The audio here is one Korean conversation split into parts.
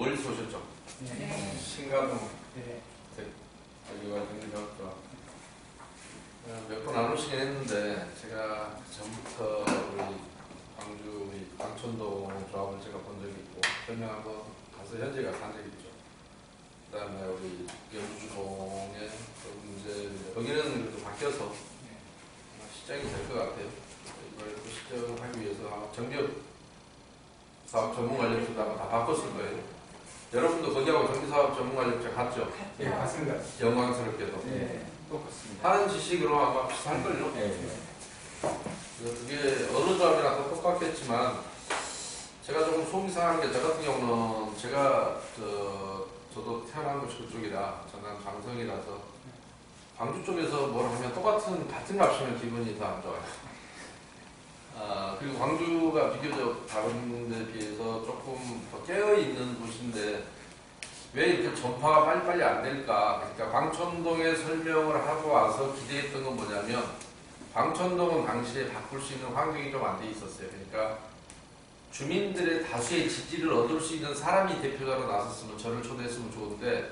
멀리서 오셨죠? 네. 신가동. 네. 여기가 정리가 몇 번 안 오시긴 했는데, 제가 전부터 우리 광주, 우리 광천동 조합을 제가 본 적이 있고, 설명 한번 가서 현재가 간 적이 있죠. 그 다음에 우리 영주동의 문제, 여기는 그래도 바뀌어서 시작이 될 것 같아요. 이걸 시작을 하기 위해서 아마 정비업 사업 전문관리업체도 아마 다 바꿨을 거예요. 여러분도 거기하고 정비사업 전문관리업체 갔죠? 네, 맞습니다. 영광스럽게도. 네, 똑같습니다. 하는 지식으로 아마 비슷할걸요? 네. 그게 어느 조합이나 다 똑같겠지만, 제가 조금 속이 상한 게, 저 같은 경우는 저도 태어난 곳이 그쪽이라, 전남 강성이라서, 광주 쪽에서 뭘 하면 같은 값이면 기분이 더 안 좋아요. 그리고 광주가 비교적 다른 데 비해서 조금 더 깨어있는 곳인데, 왜 이렇게 전파가 빨리빨리 안 될까? 그러니까 광천동에 설명을 하고 와서 기대했던 건 뭐냐면, 광천동은 당시에 바꿀 수 있는 환경이 좀 안 돼 있었어요. 그러니까 주민들의 다수의 지지를 얻을 수 있는 사람이 대표자로 나섰으면, 저를 초대했으면 좋은데,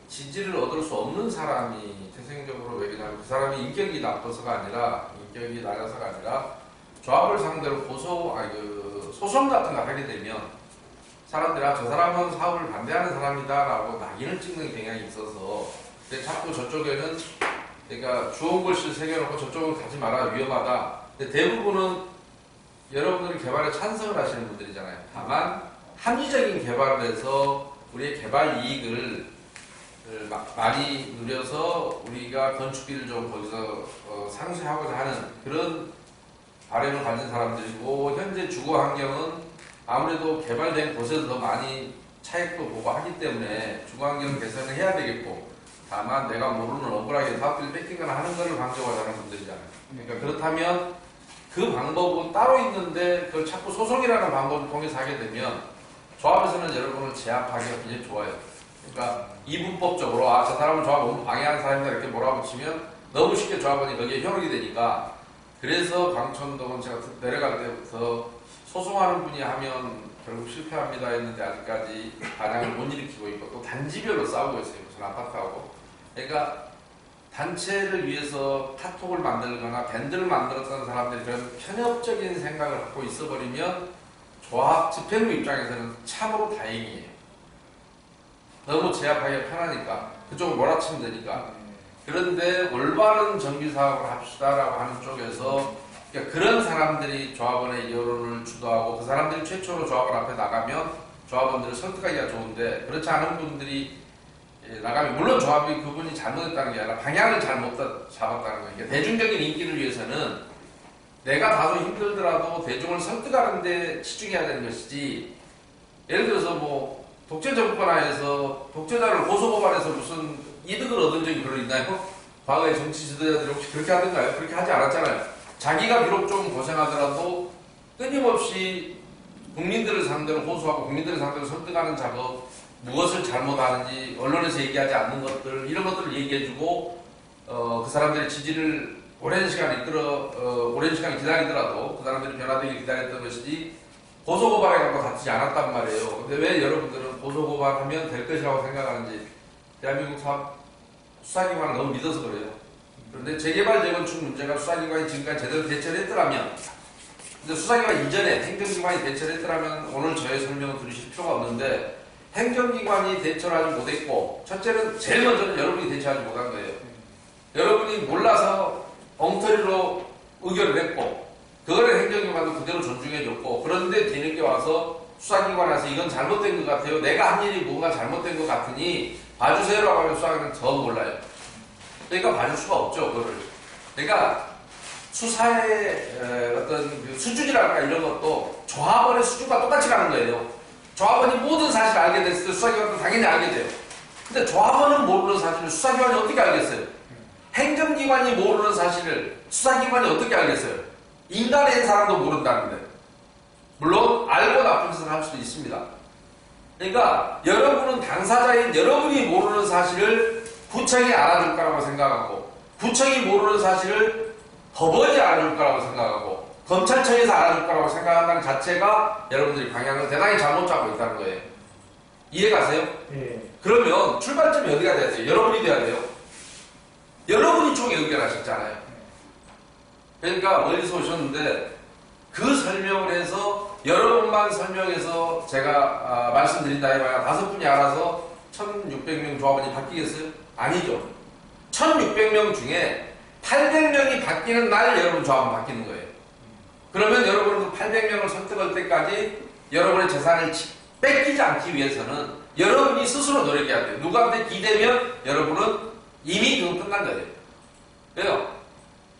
지지를 얻을 수 없는 사람이 태생적으로, 왜냐하면 그 사람이 인격이 나빠서가 아니라, 인격이 낮아서가 아니라, 조합을 상대로 소송 같은 걸 하게 되면 사람들이 저 사람은 사업을 반대하는 사람이다라고 낙인을 찍는 경향이 있어서, 근데 자꾸 저쪽에는, 그러니까 좋은 글씨를 새겨놓고 저쪽은 가지 마라, 위험하다. 근데 대부분은 여러분들이 개발에 찬성을 하시는 분들이잖아요. 다만 합리적인 개발을 해서 우리의 개발 이익을 많이 누려서 우리가 건축비를 좀 거기서 상쇄하고자 하는 그런 바람을 가진 사람들이고, 현재 주거 환경은 아무래도 개발된 곳에서 더 많이 차익도 보고 하기 때문에 주거 환경 개선을 해야 되겠고, 다만 내가 모르는 억울하게 사업들이 뺏기거나 하는 것을 방조하자 하는 분들이잖아요. 그러니까 그렇다면 그 방법은 따로 있는데 그걸 자꾸 소송이라는 방법을 통해서 하게 되면 조합에서는 여러분을 제압하기가 굉장히 좋아요. 그러니까 이분법적으로 저 사람은 조합 너무 방해하는 사람이다 이렇게 몰아붙이면 너무 쉽게 조합원이 거기에 현혹이 되니까, 그래서 광천동은 제가 내려갈 때부터 소송하는 분이 하면 결국 실패합니다 했는데 아직까지 반향을 못 일으키고 있고, 또 단지별로 싸우고 있어요. 무슨 아파트하고. 그러니까 단체를 위해서 카톡을 만들거나 밴드를 만들었던 사람들이 그런 편협적인 생각을 갖고 있어버리면 조합 집행부 입장에서는 참으로 다행이에요. 너무 제압하기가 편하니까, 그쪽을 몰아치면 되니까. 그런데 올바른 정비사업을 합시다라고 하는 쪽에서, 그러니까 그런 사람들이 조합원의 여론을 주도하고 그 사람들이 최초로 조합원 앞에 나가면 조합원들을 설득하기가 좋은데, 그렇지 않은 분들이 나가면, 물론 조합이 그분이 잘못했다는 게 아니라 방향을 잘못 잡았다는 거예요. 그러니까 대중적인 인기를 위해서는 내가 다소 힘들더라도 대중을 설득하는 데 치중해야 되는 것이지, 예를 들어서 뭐 독재 정권하에서 독재자를 고소고발해서 무슨 이득을 얻은 적이 별로 있나요? 과거의 정치 지도자들이 혹시 그렇게 하던가요? 그렇게 하지 않았잖아요. 자기가 비록 좀 고생하더라도 끊임없이 국민들을 상대로 호소하고 국민들을 상대로 설득하는 작업, 무엇을 잘못하는지 언론에서 얘기하지 않는 것들, 이런 것들을 얘기해주고, 그 사람들의 지지를 오랜 시간 기다리더라도 그 사람들이 변화되길 기다렸던 것이지, 고소고발해갖고 다투지 않았단 말이에요. 근데 왜 여러분들은 고소고발하면 될 것이라고 생각하는지, 대한민국 수사기관을 너무 믿어서 그래요. 그런데 재개발 재건축 문제가 수사기관이 지금까지 제대로 대처를 했더라면, 근데 수사기관 이전에 행정기관이 대처를 했더라면 오늘 저의 설명을 들으실 필요가 없는데, 행정기관이 대처를 하지 못했고, 첫째는 제일 먼저는 여러분이 대처하지 못한 거예요. 여러분이 몰라서 엉터리로 의결을 했고, 그거를 행정기관도 그대로 존중해줬고, 그런데 뒤늦게 와서 수사기관에서 이건 잘못된 것 같아요, 내가 한 일이 뭔가 잘못된 것 같으니 봐주세요라고 하면 수사기관은 더 몰라요. 그러니까 봐줄 수가 없죠, 그거를. 그러니까 수사의 어떤 수준이랄까 이런 것도 조합원의 수준과 똑같이 가는 거예요. 조합원이 모든 사실을 알게 됐을 때 수사기관도 당연히 알게 돼요. 근데 조합원은 모르는 사실을 수사기관이 어떻게 알겠어요? 행정기관이 모르는 사실을 수사기관이 어떻게 알겠어요? 인간의 사람도 모른다는데. 물론 알고 나쁜 짓을 할 수도 있습니다. 그러니까 여러분은 당사자인 여러분이 모르는 사실을 구청이 알아줄 거라고 생각하고, 구청이 모르는 사실을 법원이 알아줄 거라고 생각하고, 검찰청에서 알아줄 거라고 생각한다는 자체가 여러분들이 방향을 대단히 잘못 잡고 있다는 거예요. 이해가세요? 예. 그러면 출발점이 어디가 돼야 돼요? 여러분이 돼야 돼요. 여러분이 총의견하셨잖아요. 그러니까 멀리서 오셨는데 그 설명을 해서 여러분만 설명해서 제가 말씀드린다 해봐야 5분이 알아서 1600명 조합원이 바뀌겠어요? 아니죠. 1600명 중에 800명이 바뀌는 날 여러분 조합은 바뀌는 거예요. 그러면 여러분은 그 800명을 설득할 때까지 여러분의 재산을 뺏기지 않기 위해서는 여러분이 스스로 노력해야 돼요. 누구한테 기대면 여러분은 이미 그건 끝난 거예요. 왜요?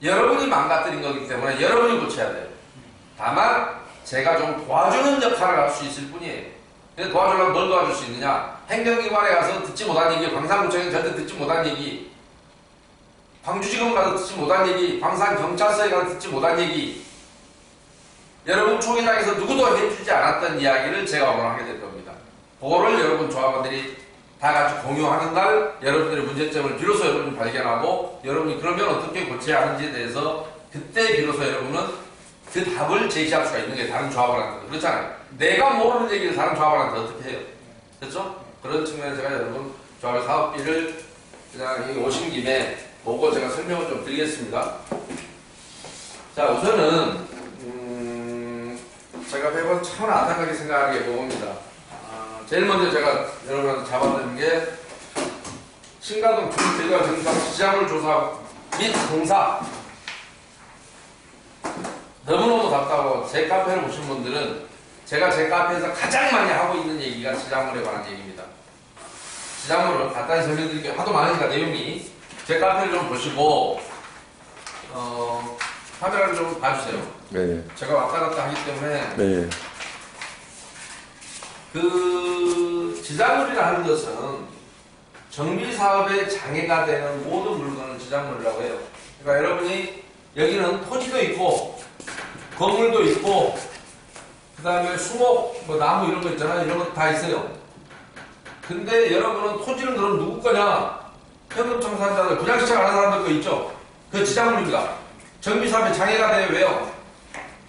여러분이 망가뜨린 거기 때문에 여러분이 고쳐야 돼요. 다만 제가 좀 도와주는 역할을 할 수 있을 뿐이에요. 근데 도와주려면 뭘 도와줄 수 있느냐? 행정기관에 가서 듣지 못한 얘기, 광산구청에 절대 듣지 못한 얘기, 광주지검 가서 듣지 못한 얘기, 광산경찰서에 가서 듣지 못한 얘기, 여러분 총회장에서 누구도 해주지 않았던 이야기를 제가 오늘 하게 될 겁니다. 그거를 여러분 조합원들이 다 같이 공유하는 날 여러분들의 문제점을 비로소 여러분이 발견하고 여러분이 그러면 어떻게 고쳐야 하는지에 대해서 그때 비로소 여러분은 그 답을 제시할 수가 있는 게 다른 조합원한테 그렇잖아요. 내가 모르는 얘기를 다른 조합원한테 어떻게 해요? 그렇죠? 그런 측면에서 제가 여러분 조합의 사업비를 그냥 여기 오신 김에 보고 제가 설명을 좀 드리겠습니다. 자, 우선은 제가 매번 참 안타깝게 생각하는 게 그겁니다. 제일 먼저 제가 여러분한테 잡아드린 게 신가동 중대가 정상 시장을 조사 및 공사. 너무너무 답답하고 제 카페를 보신 분들은 제가 제 카페에서 가장 많이 하고 있는 얘기가 시장물에 관한 얘기입니다. 시장물을 간단히 설명드릴게 하도 많으니까 내용이 제 카페를 좀 보시고 카메라를 좀 봐주세요. 네. 제가 왔다 갔다 하기 때문에 네. 그 지장물이라 하는 것은 정비사업에 장애가 되는 모든 물건을 지장물이라고 해요. 그러니까 여러분이 여기는 토지도 있고 건물도 있고 그 다음에 수목, 뭐 나무 이런 거 있잖아요. 이런 거 다 있어요. 근데 여러분은 토지는 그럼 누구 거냐? 현금 청산자들, 분양시청 안 하는 사람들 거 있죠? 그 지장물입니다. 정비사업에 장애가 돼요. 왜요?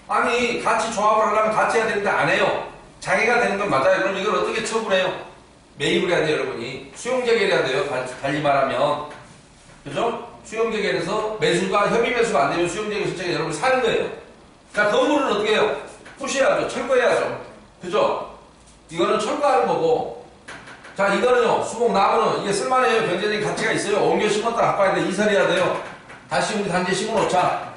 아니 같이 조합을 하려면 같이 해야 되는데 안 해요. 장애가 되는 건 맞아요. 그럼 이걸 어떻게 처분해요? 매입을 해야 돼요. 여러분이 수용재결해야 돼요. 달리 말하면 그죠? 수용재결해서 매수가 협의 매수가 안 되면 수용재결 신청에 여러분이 사는 거예요. 자, 건물은 어떻게 해요? 부셔야죠. 철거해야죠. 그죠? 이거는 철거하는 거고, 자, 이거는요, 수목 나무는 이게 쓸만해요. 경제적인 가치가 있어요. 옮겨 심었다 바꿔야 돼. 이설해야 돼요. 다시 우리 단지에 심어놓자.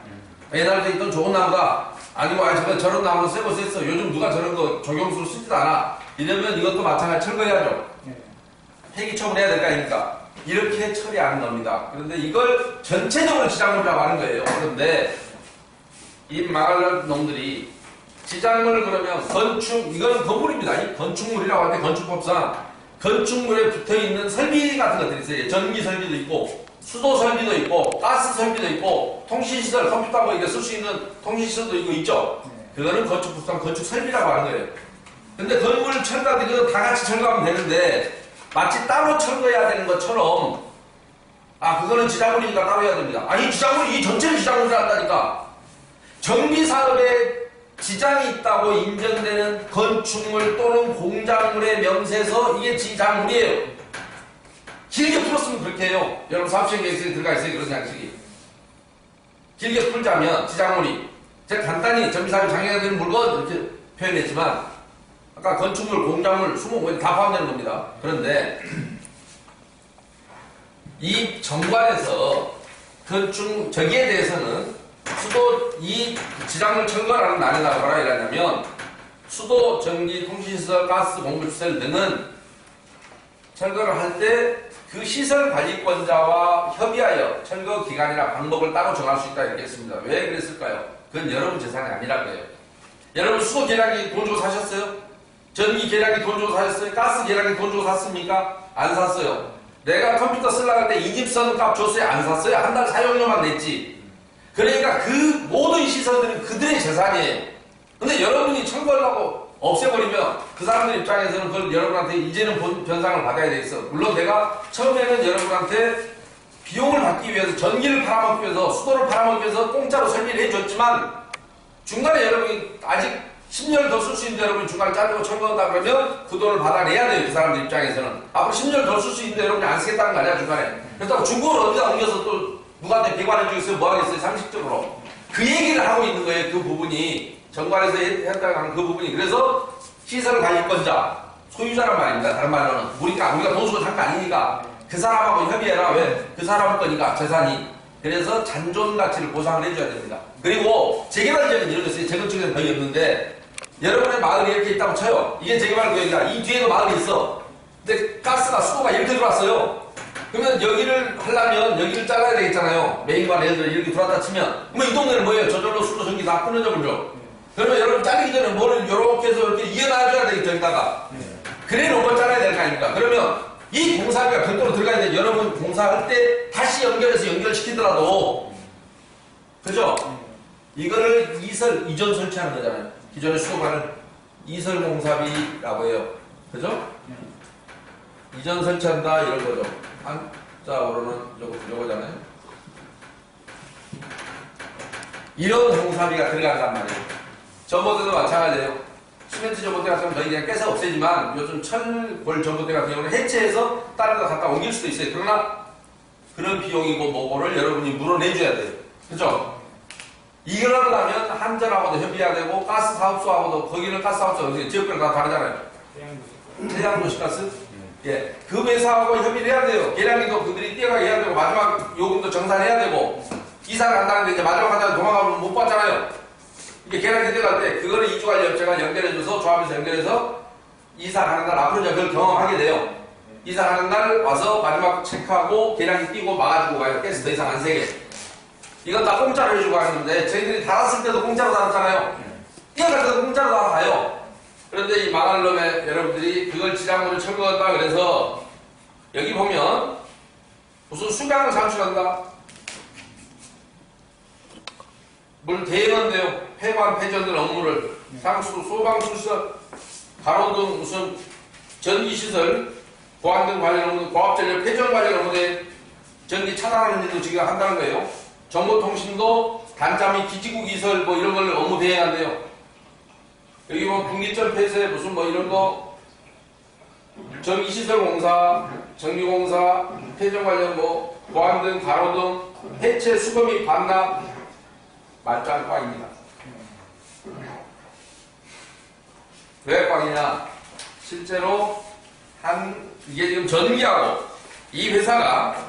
옛날에 있던 좋은 나무다. 아니고, 저런 나무는 새거 셌어. 요즘 누가 저런 거 적용수로 쓰지도 않아. 이러면 이것도 마찬가지 철거해야죠. 폐기 처분해야 될 거 아닙니까? 이렇게 처리하는 겁니다. 그런데 이걸 전체적으로 지장물이라고 하는 거예요. 그런데, 이 망할 놈들이 지장물 그러면 건축, 이거는 건물입니다. 이 건축물이라고 하는데 건축법상 건축물에 붙어있는 설비 같은 것들이 있어요. 전기 설비도 있고 수도 설비도 있고 가스 설비도 있고 통신시설, 컴퓨터 뭐 이게 쓸 수 있는 통신시설도 있죠. 그거는 건축법상 건축 설비라고 하는 거예요. 근데 건물 철거하는 거 다 같이 철거하면 되는데 마치 따로 철거해야 되는 것처럼 그거는 지장물이니까 따로 해야 됩니다. 아니 지장물이 이 전체를 지장물이라 한다니까. 정비사업에 지장이 있다고 인정되는 건축물 또는 공작물의 명세서 이게 지장물이에요. 길게 풀었으면 그렇게 해요. 여러분 사업시행계획서에 들어가 있어요. 그런 양식이. 길게 풀자면 지장물이 제가 간단히 정비사업에 장애가 되는 물건 이렇게 표현했지만 아까 건축물, 공작물, 수목 다 포함되는 겁니다. 그런데 이 정관에서 건축 저기에 대해서는 수도 이 지장물 철거라는 날에다가 뭐라 이러냐면 수도, 전기, 통신시설, 가스, 공급시설 등은 철거를 할 때 그 시설 관리권자와 협의하여 철거 기간이나 방법을 따로 정할 수 있다 이렇게 했습니다. 왜 그랬을까요? 그건 여러분 재산이 아니라고 해요. 여러분 수도 계량기 돈 주고 사셨어요? 전기 계량기 돈 주고 사셨어요? 가스 계량기 돈 주고 샀습니까? 안 샀어요. 내가 컴퓨터 쓰려고 할 때 이집선 값 줬어요? 안 샀어요? 한 달 사용료만 냈지. 그러니까 그 모든 시설들은 그들의 재산이에요. 근데 여러분이 철거하려고 없애버리면 그 사람들 입장에서는 그걸 여러분한테 이제는 변상을 받아야 되겠어. 물론 내가 처음에는 여러분한테 비용을 받기 위해서 전기를 팔아먹기 위해서 수도를 팔아먹기 위해서 공짜로 설비를 해줬지만 중간에 여러분이 아직 10년을 더 쓸 수 있는데 여러분이 중간에 자르고 철거한다 그러면 그 돈을 받아내야 돼요. 그 사람들 입장에서는. 앞으로 10년을 더 쓸 수 있는데 여러분이 안 쓰겠다는 거 아니야, 중간에. 그렇다고 중국을 어디다 옮겨서 또 누구한테 배관해 주겠어요? 뭐 하겠어요? 상식적으로. 그 얘기를 하고 있는 거예요. 그 부분이. 정관에서 했다고 하는 그 부분이. 그래서 시설 관리권자, 소유자란 말입니다. 다른 말로는. 우리가 돈 쓰고 산 거 아니니까. 그 사람하고 협의해라. 왜? 그 사람 거니까, 재산이. 그래서 잔존 가치를 보상을 해줘야 됩니다. 그리고 재개발 지역은 이런 거 있어요. 재건축에는 거의 없는데, 여러분의 마을이 이렇게 있다고 쳐요. 이게 재개발 구역이다. 이 뒤에도 마을이 있어. 근데 가스가, 수도가 이렇게 들어왔어요. 그러면 여기를 하려면 여기를 잘라야 되겠잖아요. 메인관 예를 들어 이렇게 들어왔다 치면. 그러면 이 동네는 뭐예요? 저절로 수도 전기 다 끊어져 버려. 그러면 여러분 자르기 전에 뭐를 이렇게 해서 이렇게 이어놔줘야 되겠죠, 여기다가. 그래 놓은 걸 잘라야 될 거 아닙니까? 그러면 이 공사비가 별도로 들어가야 돼. 여러분 공사할 때 다시 연결해서 연결시키더라도. 그죠? 이거를 이전 설치하는 거잖아요. 기존의 수도관을 이설 공사비라고 해요. 그죠? 이전 설치한다 이런 거죠. 한자어로는 요거잖아요. 이런 공사비가 들어간단 말이에요. 전봇대도 마찬가지예요. 시멘트 전봇대 같은 경우는 저희 그냥 깨서 없애지만 요즘 철골 전봇대 같은 경우는 해체해서 다른 데 갖다 옮길 수도 있어요. 그러나 그런 비용이고 뭐고를 여러분이 물어내줘야 돼요. 그죠? 이걸 하려면 한전하고도 협의해야 되고 가스 사업소하고도 거기는 가스 사업소 지역별로 다 다르잖아요. 태양도시가스? 예, 그 회사하고 협의를 해야 돼요. 계량기도 그들이 뛰어가게 해야 되고 마지막 요금도 정산해야 되고 이사 간다는데 이제 마지막 간다고 도망가면 못 받잖아요. 이게 계량기 들어갈 때 그거를 이주관리업체가 연결해줘서 조합에서 연결해서 이사 가는 날 앞으로 이제 그걸 경험하게 돼요. 이사 가는 날 와서 마지막 체크하고 계량기 띄고 막아주고 가요. 가스 더 이상 안 새게. 이건 다 공짜로 해주고 하는데 저희들이 달았을 때도 공짜로 달았잖아요. 뛰어갈 때도 공짜로 달아가요. 그런데 이 망할 놈에 여러분들이 그걸 지상으로 철거한다 그래서 여기 보면 무슨 수량을 산출한다. 물 대응한대요. 폐관, 폐전들 업무를 상수, 소방수설, 가로등 무슨 전기시설, 보안등 관련 업무, 고압전력, 폐전 관련 업무에 전기 차단하는 일도 지금 한다는 거예요. 정보통신도 단자 및 기지국 이설 뭐 이런 걸 업무 대행한대요. 여기 뭐 분기점 폐쇄 무슨 뭐 이런 거 전기시설 공사, 정비공사, 폐전 관련 뭐 보안등, 가로등, 해체, 수거 및 반납 말짱 꽝입니다. 왜 꽝이냐? 실제로 이게 지금 전기하고 이 회사가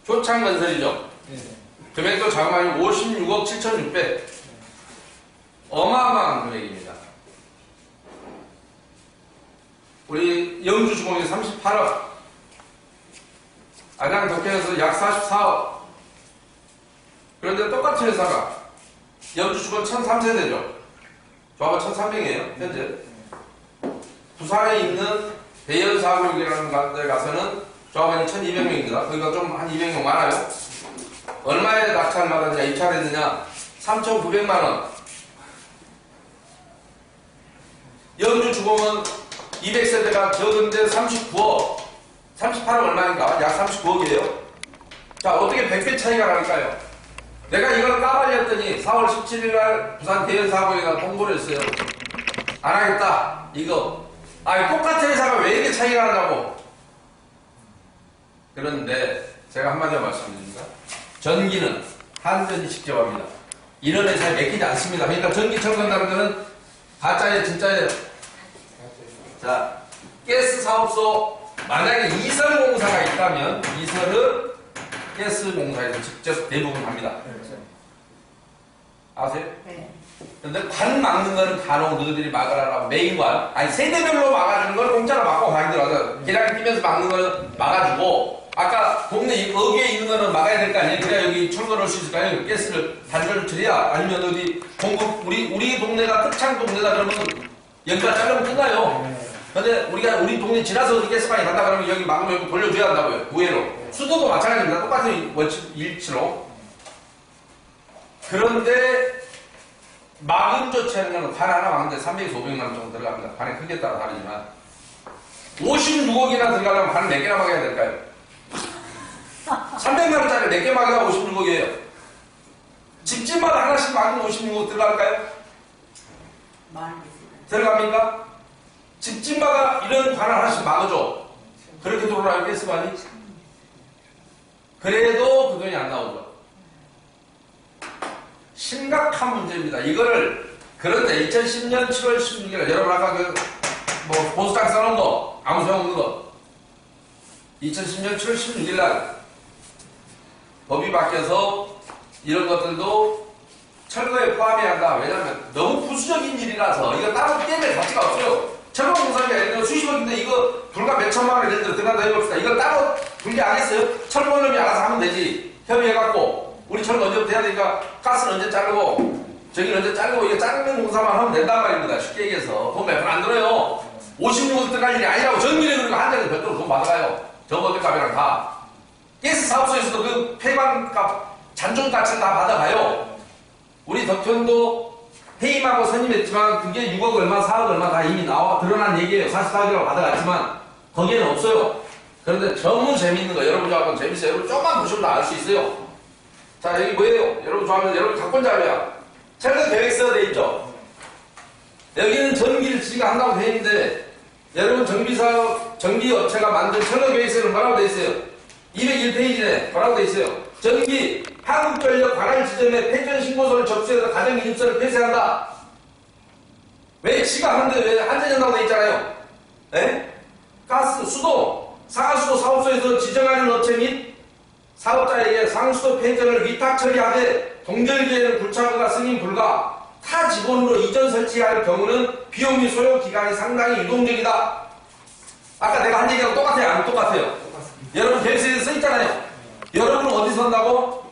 조창건설이죠. 금액도 자그마치 56억 7,600 어마어마한 금액입니다. 우리 영주주공이 38억 안양 덕현에서 약 44억 그런데 똑같은 회사가 영주주공 1003세대죠. 조합은 1300이에요 현재. 부산에 있는 대연사고역이라는 데 가서는 조합원이 1200명입니다. 거기가 좀 한 200명 많아요. 얼마에 낙찰을 받았냐, 입찰했느냐? 3,900만원. 영주주공은 200세대가 적은데 39억. 38억 얼마인가? 약 39억이에요. 자, 어떻게 100배 차이가 날까요? 내가 이걸 까발렸더니 4월 17일날 부산 대연사고에가 통보를 했어요. 안 하겠다. 이거. 똑같은 회사가 왜 이렇게 차이가 나냐고. 그런데 제가 한마디로 말씀드립니다. 전기는 한전이 직접 합니다. 이런 회사에 맡기지 않습니다. 그러니까 전기 철거한다는 것은 가짜예요, 진짜예요. 자, 가스 사업소 만약에 이설공사가 있다면 이설은 가스 공사에서 직접 대부분 합니다. 아세요? 네. 근데 관 막는 거는 간혹 너희들이 막으라고 메인관 세대별로 막아주는 걸 공짜로 막고 가기더라고요. 계량기 뛰면서 막는 거는 막아주고 아까 동네 거기에 있는 거는 막아야 될 거 아니에요? 그래야 여기 철거를 할 수 있을 거 아니에요? 가스를 단절을 처리해야 아니면 어디 공급 우리 동네가 특창 동네다 그러면 여기가 자르면 끝나요. 근데 우리 동네 지나서 어디 가스방이 간다 그러면 여기 막으면 여기 돌려줘야 한다고요. 우회로. 수도도 마찬가지입니다. 똑같은 일치로. 그런데 막음 조치하는 건 관 하나 막는데 300에서 500만 원 정도 들어갑니다. 관의 크기에 따라 다르지만 56억이나 들어가려면 관을 4개나 막아야 될까요? 300만 원짜리 4개 막아야 56억이에요. 집집마다 하나씩 막으면 56억 들어갈까요? 많이 들어갑니까? 집집마다 이런 관을 하나씩 막아줘. 그렇게 들어오라고 했으면 그래도 그 돈이 안 나오죠. 심각한 문제입니다. 이거를 그런데 2010년 7월 16일 여러분 아까 뭐 보수당 써놓은 거 아무 소용없는 거 2010년 7월 16일 날 법이 바뀌어서 이런 것들도 철거에 포함해야 한다. 왜냐하면 너무 부수적인 일이라서 이거 따로 떼낼 가치가 없어요. 철거 공사비가 예를 들어 수십억인데 이거 불과 몇 천만 원 예를 들어 들어간다 해봅시다. 이거 따로 분리하겠어요? 철거놈이 알아서 하면 되지. 협의해갖고 우리 철거 언제부터 해야 되니까 가스는 언제 자르고 저기는 언제 자르고 이거 자르는 공사만 하면 된단 말입니다. 쉽게 얘기해서 돈 몇 푼 안 들어요. 56억 들어갈 일이 아니라고. 전기료 그리고 한 달에 별도로 돈 받아가요. 저거들값이랑 다. 가스 사업소에서도 그 폐관값 잔존가치를 다 받아가요. 우리 덕현도 해임하고 선임했지만 그게 6억 얼마 4억 얼마 다 이미 드러난 얘기예요. 44억이라고 받아갔지만 거기에는 없어요. 그런데 너무 재밌는 거 여러분 좋아하면 재밌어요. 여러분 조금만 보시면 다 알 수 있어요. 자 여기 뭐예요? 여러분 좋아하면 여러분 갖고 자료야. 철거 계획서가 돼 있죠. 여기는 전기를 지가 한다고 돼 있는데 여러분 전기업체가 만든 철거 계획서는 뭐라고 돼 있어요? 201페이지에 뭐라고 돼 있어요? 전기 한국전력 관할 지점에 폐전 신고서를 접수해서 가정이입서를 폐쇄한다. 왜 지가 하는데 왜 한전한다고 돼 있잖아요. 네? 가스, 수도, 상하수도 사업소에서 지정하는 업체 및 사업자에게 상수도 폐전을 위탁 처리하되 동결기에는 불착허가 승인 불가. 타 직원으로 이전 설치할 경우는 비용 및 소요 기간이 상당히 유동적이다. 아까 내가 한 얘기랑 똑같아요? 안 똑같아요? 똑같습니다. 여러분 계획서에 써있잖아요. 여러분은 어디 선다고?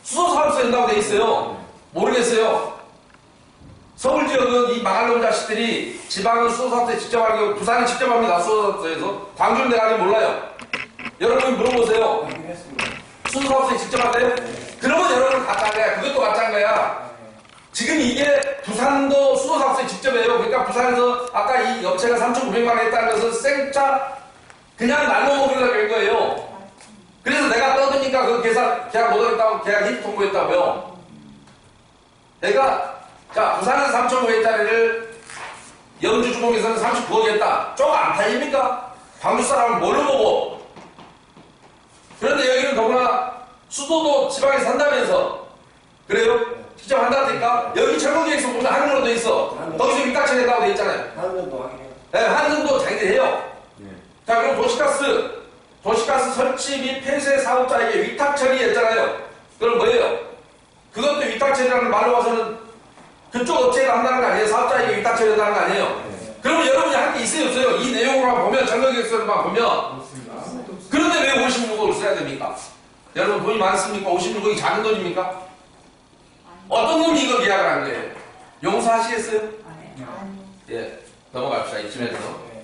수소사업소에 쓴다고 돼 있어요. 모르겠어요. 서울 지역은 이 망할 놈 자식들이 지방은 수소사업소에 직접 하고 부산은 직접 합니다. 수소사업소에서. 광주는 내가 아직 몰라요. 여러분 물어보세요. 수소사업소에 직접 한대요? 그러면 여러분은 가짜인 거야. 그것도 가짜인 거야. 지금 이게 부산도 수소사업소에 직접 해요. 그러니까 부산에서 아까 이 업체가 3,900만 원 했다는 것은 생짜 그냥 날로 먹으려고 한 거예요. 그래서 내가 떠드니까 그 계약 못하겠다고 계약 히트 통보했다고요. 내가 자 부산에서 3,500짜리를 영주주공에서는 39억 했다. 좀 안 팔립니까? 광주 사람은 뭘로 보고? 그런데 여기는 더구나 수도도 지방에 산다면서 그래요? 직접 한다니까? 여기 철거계획서 보면 한글로 돼 있어. 거기서 위탁처리 했다고 돼 있잖아요. 한전도 하긴 해요. 네, 한전도 자기들 해요. 자, 그럼 도시가스 설치 및 폐쇄 사업자에게 위탁 처리했잖아요. 그럼 뭐예요? 그것도 위탁 처리라는 말로 봐서는 그쪽 업체가 한다는 거 아니에요? 사업자에게 위탁 처리한다는 거 아니에요? 네. 그러면 여러분이 할 게 있어요, 없어요? 이 내용으로만 보면, 정거계획서만 보면. 그렇습니다. 그런데 왜 56억을 써야 됩니까? 여러분 돈이 많습니까? 56억이 작은 돈입니까? 어떤 놈이 이거 계약을 한 거예요? 용서하시겠어요? 예, 넘어갑시다. 이쯤에서.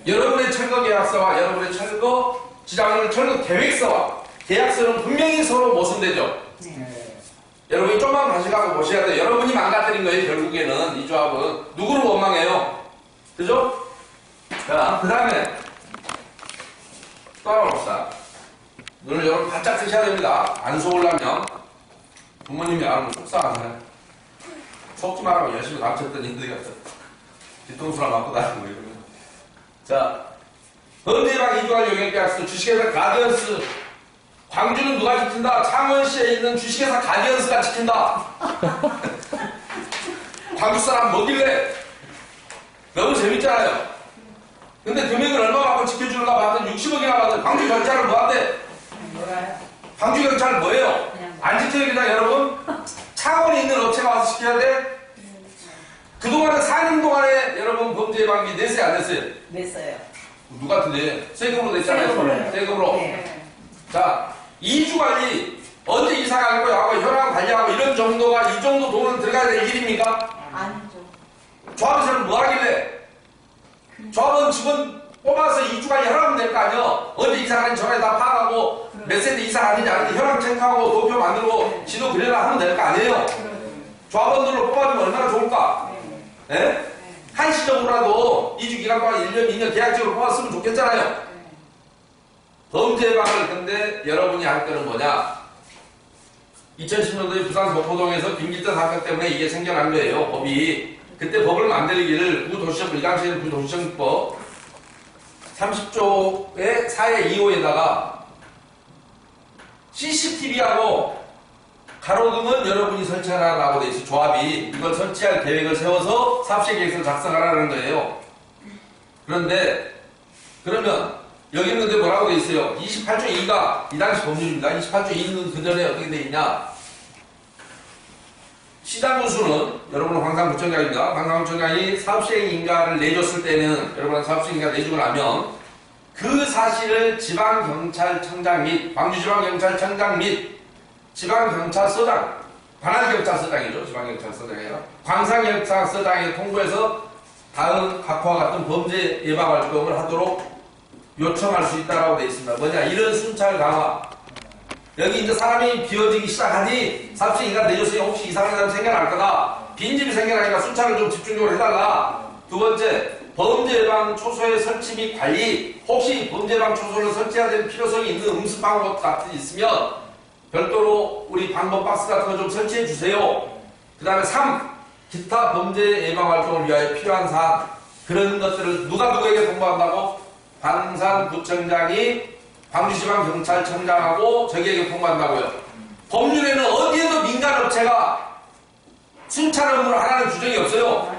여러분의 철거 계약서와 여러분의 철거 지장은 철거 계획서와 계약서는 분명히 서로 모순되죠. 네. 여러분이 좀만 관심갖고 보셔야 돼요. 여러분이 망가뜨린 거예요. 결국에는 이 조합은 누구를 원망해요? 그죠? 자, 그 다음에 또 하나 봅시다. 눈을 여러분 바짝 뜨셔야 됩니다. 안 속으려면 부모님이 알면 속상하잖아요. 속지 말라고 열심히 감췄더니 힘들게 뒤통수나 맞고 다니고 이러면. 자, 범죄방 이주할 용역계약서 주식회사 가디언스. 광주는 누가 지킨다? 창원시에 있는 주식회사 가디언스가 지킨다. 광주 사람 뭐길래? 너무 재밌잖아요. 근데 금액을 얼마 받고 지켜주는가 봤더니 60억이나 받은 광주 경찰은 뭐한대? 광주 경찰은 뭐예요? 안 지켜야 되나 여러분? 창원에 있는 업체가 와서 지켜야 돼? 그동안에 4년 동안에 여러분 범죄 예방비 냈어요 안 냈어요? 냈어요. 누구한테 내? 세금으로 냈잖아요. 세금으로. 네. 자, 이주관리 언제 이사 갈 거야 하고 현황 관리하고 이런 정도가 이 정도 돈은 들어가야 될 일입니까? 아니죠. 조합에서는 뭐 하길래? 조합은 직원 뽑아서 이주관리 현황하면 될 거 아니야? 언제 이사 가는지 전에 다 파악하고 몇 세대 이사 가는지 아는지 현황 체크하고 도표 만들고 지도 그려라 하면 될 거 아니에요? 조합원들로 뽑아주면 얼마나 좋을까? 예? 한시적으로라도 2주 기간 동안 1년, 2년 계약직으로 뽑았으면 좋겠잖아요. 범죄 예방을 근데 여러분이 할 거는 뭐냐? 2010년도에 부산 목포동에서 김길전 사건 때문에 이게 생겨난 거예요. 법이. 그때 법을 만들기를 구도시정, 이 당시에는 구도시정법 30조의 4의 2호에다가 CCTV하고 가로등은 여러분이 설치하라고 돼 있어. 조합이 이걸 설치할 계획을 세워서 사업시행 계획서를 작성하라는 거예요. 그런데 그러면 여기 있는데 뭐라고 돼 있어요? 28조 2가 이 당시 법률입니다. 28조 2는 그 전에 어떻게 돼 있냐? 시장군수는 여러분은 광산구청장입니다. 광산구청장이 사업시행인가를 내줬을 때는 여러분은 사업시행인가 내주고 나면 그 사실을 지방경찰청장 및 광주지방경찰청장 및 지방경찰서장, 관할경찰서장이죠. 지방경찰서장이에요. 광산경찰서장에 통보해서 다음 각호와 같은 범죄 예방 활동을 하도록 요청할 수 있다라고 되어 있습니다. 뭐냐? 이런 순찰 강화. 여기 이제 사람이 비워지기 시작하니 사업시행인가 내줬으니 혹시 이상한 사람 생겨날 거다. 빈집이 생겨나니까 순찰을 좀 집중적으로 해달라. 두 번째, 범죄 예방 초소의 설치 및 관리. 혹시 범죄 예방 초소를 설치해야 될 필요성이 있는 음습 방법 같은 게 있으면 별도로 우리 방법 박스 같은 거 좀 설치해 주세요. 그 다음에 3. 기타 범죄 예방 활동을 위하여 필요한 사항. 그런 것들을 누가 누구에게 통보한다고? 광산구청장이 광주지방경찰청장하고 저기에게 통보한다고요. 법률에는 어디에도 민간업체가 순찰 업무를 하라는 규정이 없어요.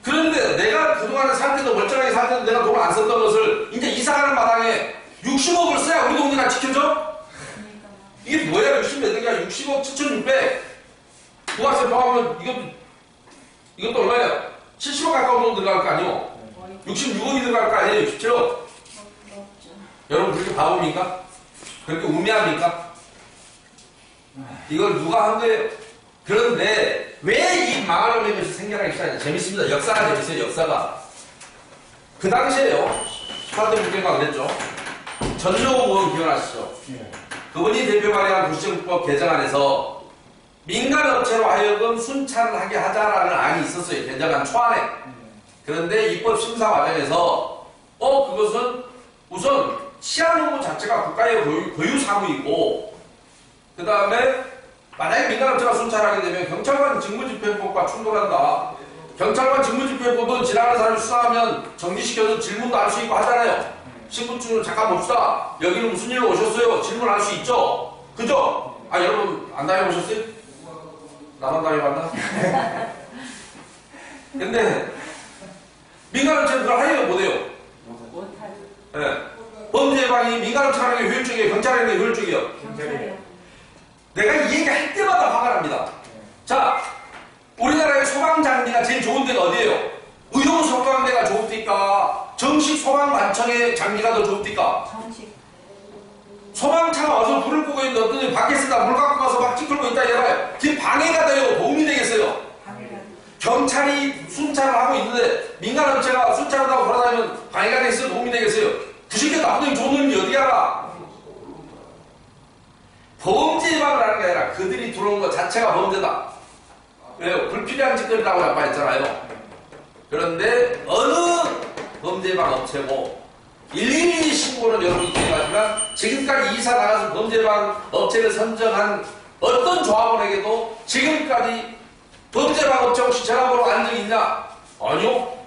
그런데 내가 그동안에 살 때도 멀쩡하게 살 때도 내가 돈을 안 썼던 것을 이제 이사가는 마당에 60억을 써야 우리 동네가 지켜져? 이게 뭐야? 60몇 억이야? 60억 7,600. 부가세 포함하면 이것도 얼마야? 70억 가까운 돈 들어갈 거 아니오? 66억이 들어갈 거 아니에요? 67억? 여러분 그렇게 바보입니까? 그렇게 우매합니까? 이걸 누가 한 거예요? 그런데 왜 이 망할 놈의 것이 생겨나기 시작했냐? 재밌습니다. 역사가 재밌어요. 역사가. 그 당시에요. 18대 국회가 그랬죠. 전종호 의원 기억나시죠? 그분이 대표 발의한 구시정법 개정안에서 민간업체로 하여금 순찰을 하게 하자라는 안이 있었어요. 개정안 초안에. 그런데 입법 심사 과정에서 그것은 우선 치안 업무 자체가 국가의 고유 사무이고 그 다음에 만약에 민간업체가 순찰하게 되면 경찰관 직무집행법과 충돌한다. 경찰관 직무집행법은 지나가는 사람을 수사하면 정지시켜서 질문도 할 수 있고 하잖아요. 신분증을 잠깐 봅시다. 여기는 무슨 일로 오셨어요? 질문할 수 있죠? 그죠? 여러분 안 다녀보셨어요? 나만 다녀봤나? 근데 민간업체는 그걸 하려고 못해요. 네. 범죄 예방이 민간업체 하는 게 효율적이에요? 경찰 하는 게 효율적이에요? 경찰이요. 내가 이 얘기 할 때마다 화가 납니다. 자, 우리나라의 소방장비가 제일 좋은 데가 어디예요? 의용 소방대가 좋습니까? 정식 소방관청의 장비가 더 좋습니까? 정식. 소방차가 와서 불을 끄고 있는데 어떤 밖에서 물 갖고 가서 막 찌끌고 있다 이래봐요. 그게 방해가 돼요? 도움이 되겠어요? 경찰이 순찰을 하고 있는데 민간업체가 순찰한다고 돌아다니면 방해가 되겠어요? 도움이 되겠어요? 그 새끼 나쁜 놈이 좋은 놈이 어디 알아? 범죄 예방을 하는 게 아니라 그들이 들어온 것 자체가 범죄다. 왜요? 불필요한 짓거리라고 나빠했잖아요. 그런데 어느 범죄 예방 업체고 112 신고는 여러분이 기억하지만 지금까지 이사 나가서 범죄 예방 업체를 선정한 어떤 조합원에게도 지금까지 범죄 예방 업체 혹시 전화번호 안 적이 있냐? 아니요.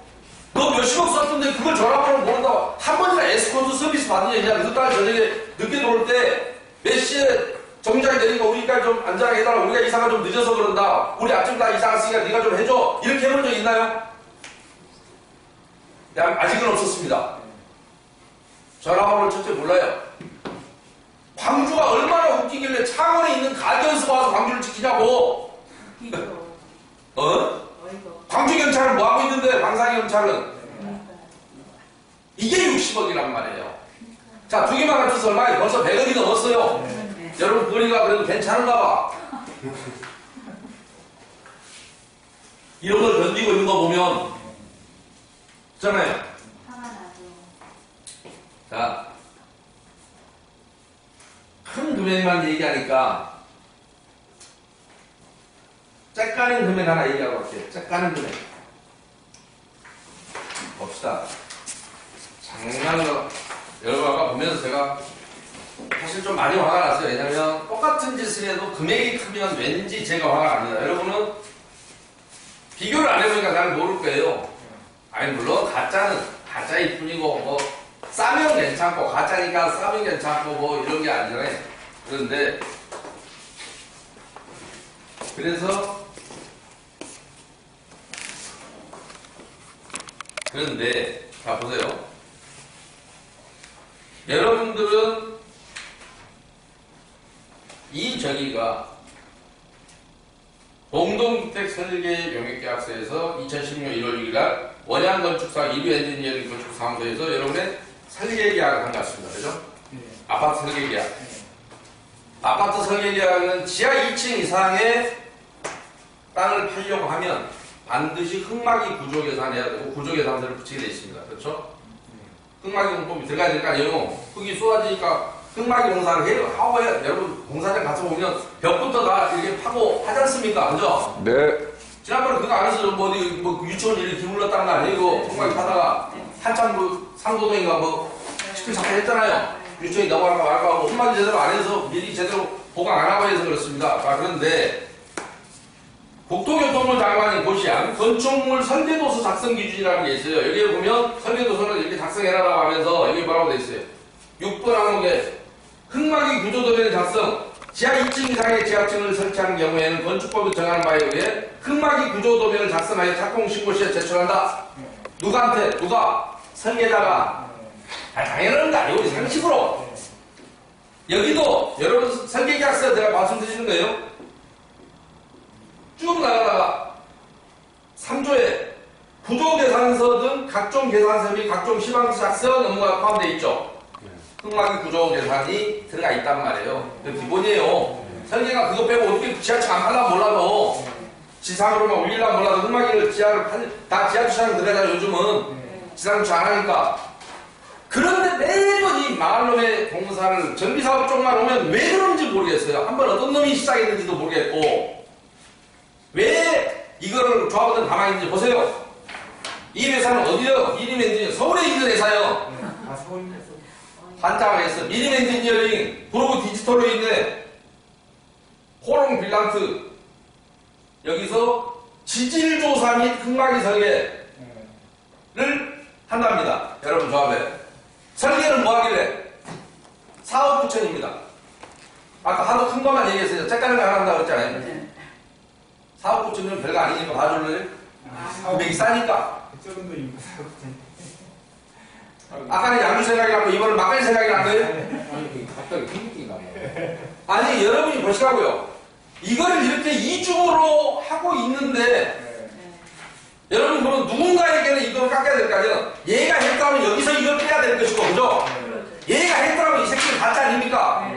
너 몇십억 썼던데 그걸 전화번호 모른다고 한 번이나 에스코트 서비스 받은 적 있냐? 그날 저녁에 늦게 들어올 때 몇 시에 정장이 되니까 우리까지 좀 안전하게 해달라. 우리가 이사가 좀 늦어서 그런다. 우리 아침 다 이사 갔으니까 네가 좀 해줘. 이렇게 해본 적 있나요? 아직은 없었습니다. 전화번호를 첫째 몰라요. 광주가 얼마나 웃기길래 창원에 있는 가디언스가 와서 광주를 지키냐고. 광주경찰은 뭐하고 있는데 광산경찰은 이게 60억이란 말이에요. 자, 두 개만 합쳐서 얼마에 벌써 100억이 넘었어요. 여러분 거리가 그래도 괜찮은가 봐. 이런 걸 견디고 있는 거 보면 있잖아요. 화가 나죠. 자, 큰 금액만 얘기하니까 짝가는 금액 하나 얘기하고 갈게요. 짝가는 금액 봅시다. 장난으로 여러분 아까 보면서 제가 사실 좀 많이 화가 났어요. 왜냐면 똑같은 짓을 해도 금액이 크면 왠지 제가 화가 납니다. 여러분은 비교를 안 해보니까 잘 모를 거예요. 아니 물론 가짜는 가짜일 뿐이고 뭐 싸면 괜찮고 가짜니까 싸면 괜찮고 뭐 이런 게 아니잖아요. 그런데 자 보세요. 여러분들은 이 저기가 공동주택 설계 용역계약서에서 2016년 1월 6일날 원양건축사 이류 엔지니어링 건축사무소에서 여러분의 설계계약을 한 것 같습니다. 그죠? 네. 아파트 설계계약. 네. 아파트 설계계약은 지하 2층 이상의 땅을 팔려고 하면 반드시 흙막이 구조계산해야 되고 구조계산서를 붙이게 되어 있습니다. 그렇죠? 흙막이 공법이 들어가야 될 거 아니에요. 흙이 쏟아지니까 흙막이 공사를 해요. 하고 해요. 여러분 공사장 가서 보면 벽부터 다 이렇게 파고 하지 않습니까? 그죠? 네. 지난번에 그거 안 해서 뭐 어디 뭐 유치원 일이 기울었다는 거 아니고 흙막이 파다가 한참 그 상도동인가 뭐 시킬 작업 했잖아요. 유치원이 넘어갈까 말까 하고 흙막이 제대로 안 해서 미리 제대로 보강 안 하고 해서 그렇습니다. 자, 그런데 국토교통부 장관이 고시한 건축물 설계도서 작성 기준이라는 게 있어요. 여기에 보면 설계도서는 이렇게 작성해라라고 하면서 여기 뭐라고 돼 있어요. 6번 항목에 흙막이 구조도면 작성, 지하 2층 이상의 지하층을 설치하는 경우에는 건축법이 정하는 바에 의해 흙막이 구조도면을 작성하여 착공 신고 시에 제출한다. 누구한테? 누가? 설계자가. 당연한 거 아니고 우리 상식으로. 여기도 여러분 설계계약서 제가 말씀드리는 거예요. 쭉 나가다가 3조에 구조계산서 등 각종 계산서 및 각종 시방서 작성 업무가 포함되어 있죠. 흙막이 구조계산이 들어가 있단 말이에요. 그 기본이에요. 설계가 그거 빼고 어떻게 지하철 안 팔라 몰라도 지상으로만 올리려면 몰라도 흙막이를 다 지하 주차장 들어가잖아요. 요즘은 지상 주차 안 하니까. 그런데 매번 이 마을놈의 공사를 정비사업 쪽만 오면 왜 그런지 모르겠어요. 한번 어떤 놈이 시작했는지도 모르겠고 왜 이거를 조합원들 가만히 있는지 보세요. 이 회사는 어디요? 미림 엔지니어 서울에 있는 회사요. 아, 서울에서. 한자가 있어. 미림 엔지니어링 브로그 디지털로 있네. 호롱 빌란트 여기서 지질조사 및 흙막이 설계를 한답니다. 여러분 조합에 설계는 뭐 하길래? 사업부천입니다. 아까 하도 큰 것만 얘기했어요. 짝가는 거 하나 한다고 그랬잖아요. 사업부천은 별거 아니니까 봐줄래요? 금액이 싸니까. 그쪽은 인구 사업부천. 아까는 양주 생각이 나고 이번은 막걸리 생각이 난 거예요? 아니, 갑자기 생각이가 나요. 아니 여러분이 보시라고요. 이거를 이렇게 이중으로 하고 있는데 여러분 그러면 누군가에게는 이걸 깎아야 될 거 아니에요? 얘가 했다면 여기서 이걸 빼야 될 것이고 그죠? 얘가 했다면 이 새끼는 가짜 아닙니까?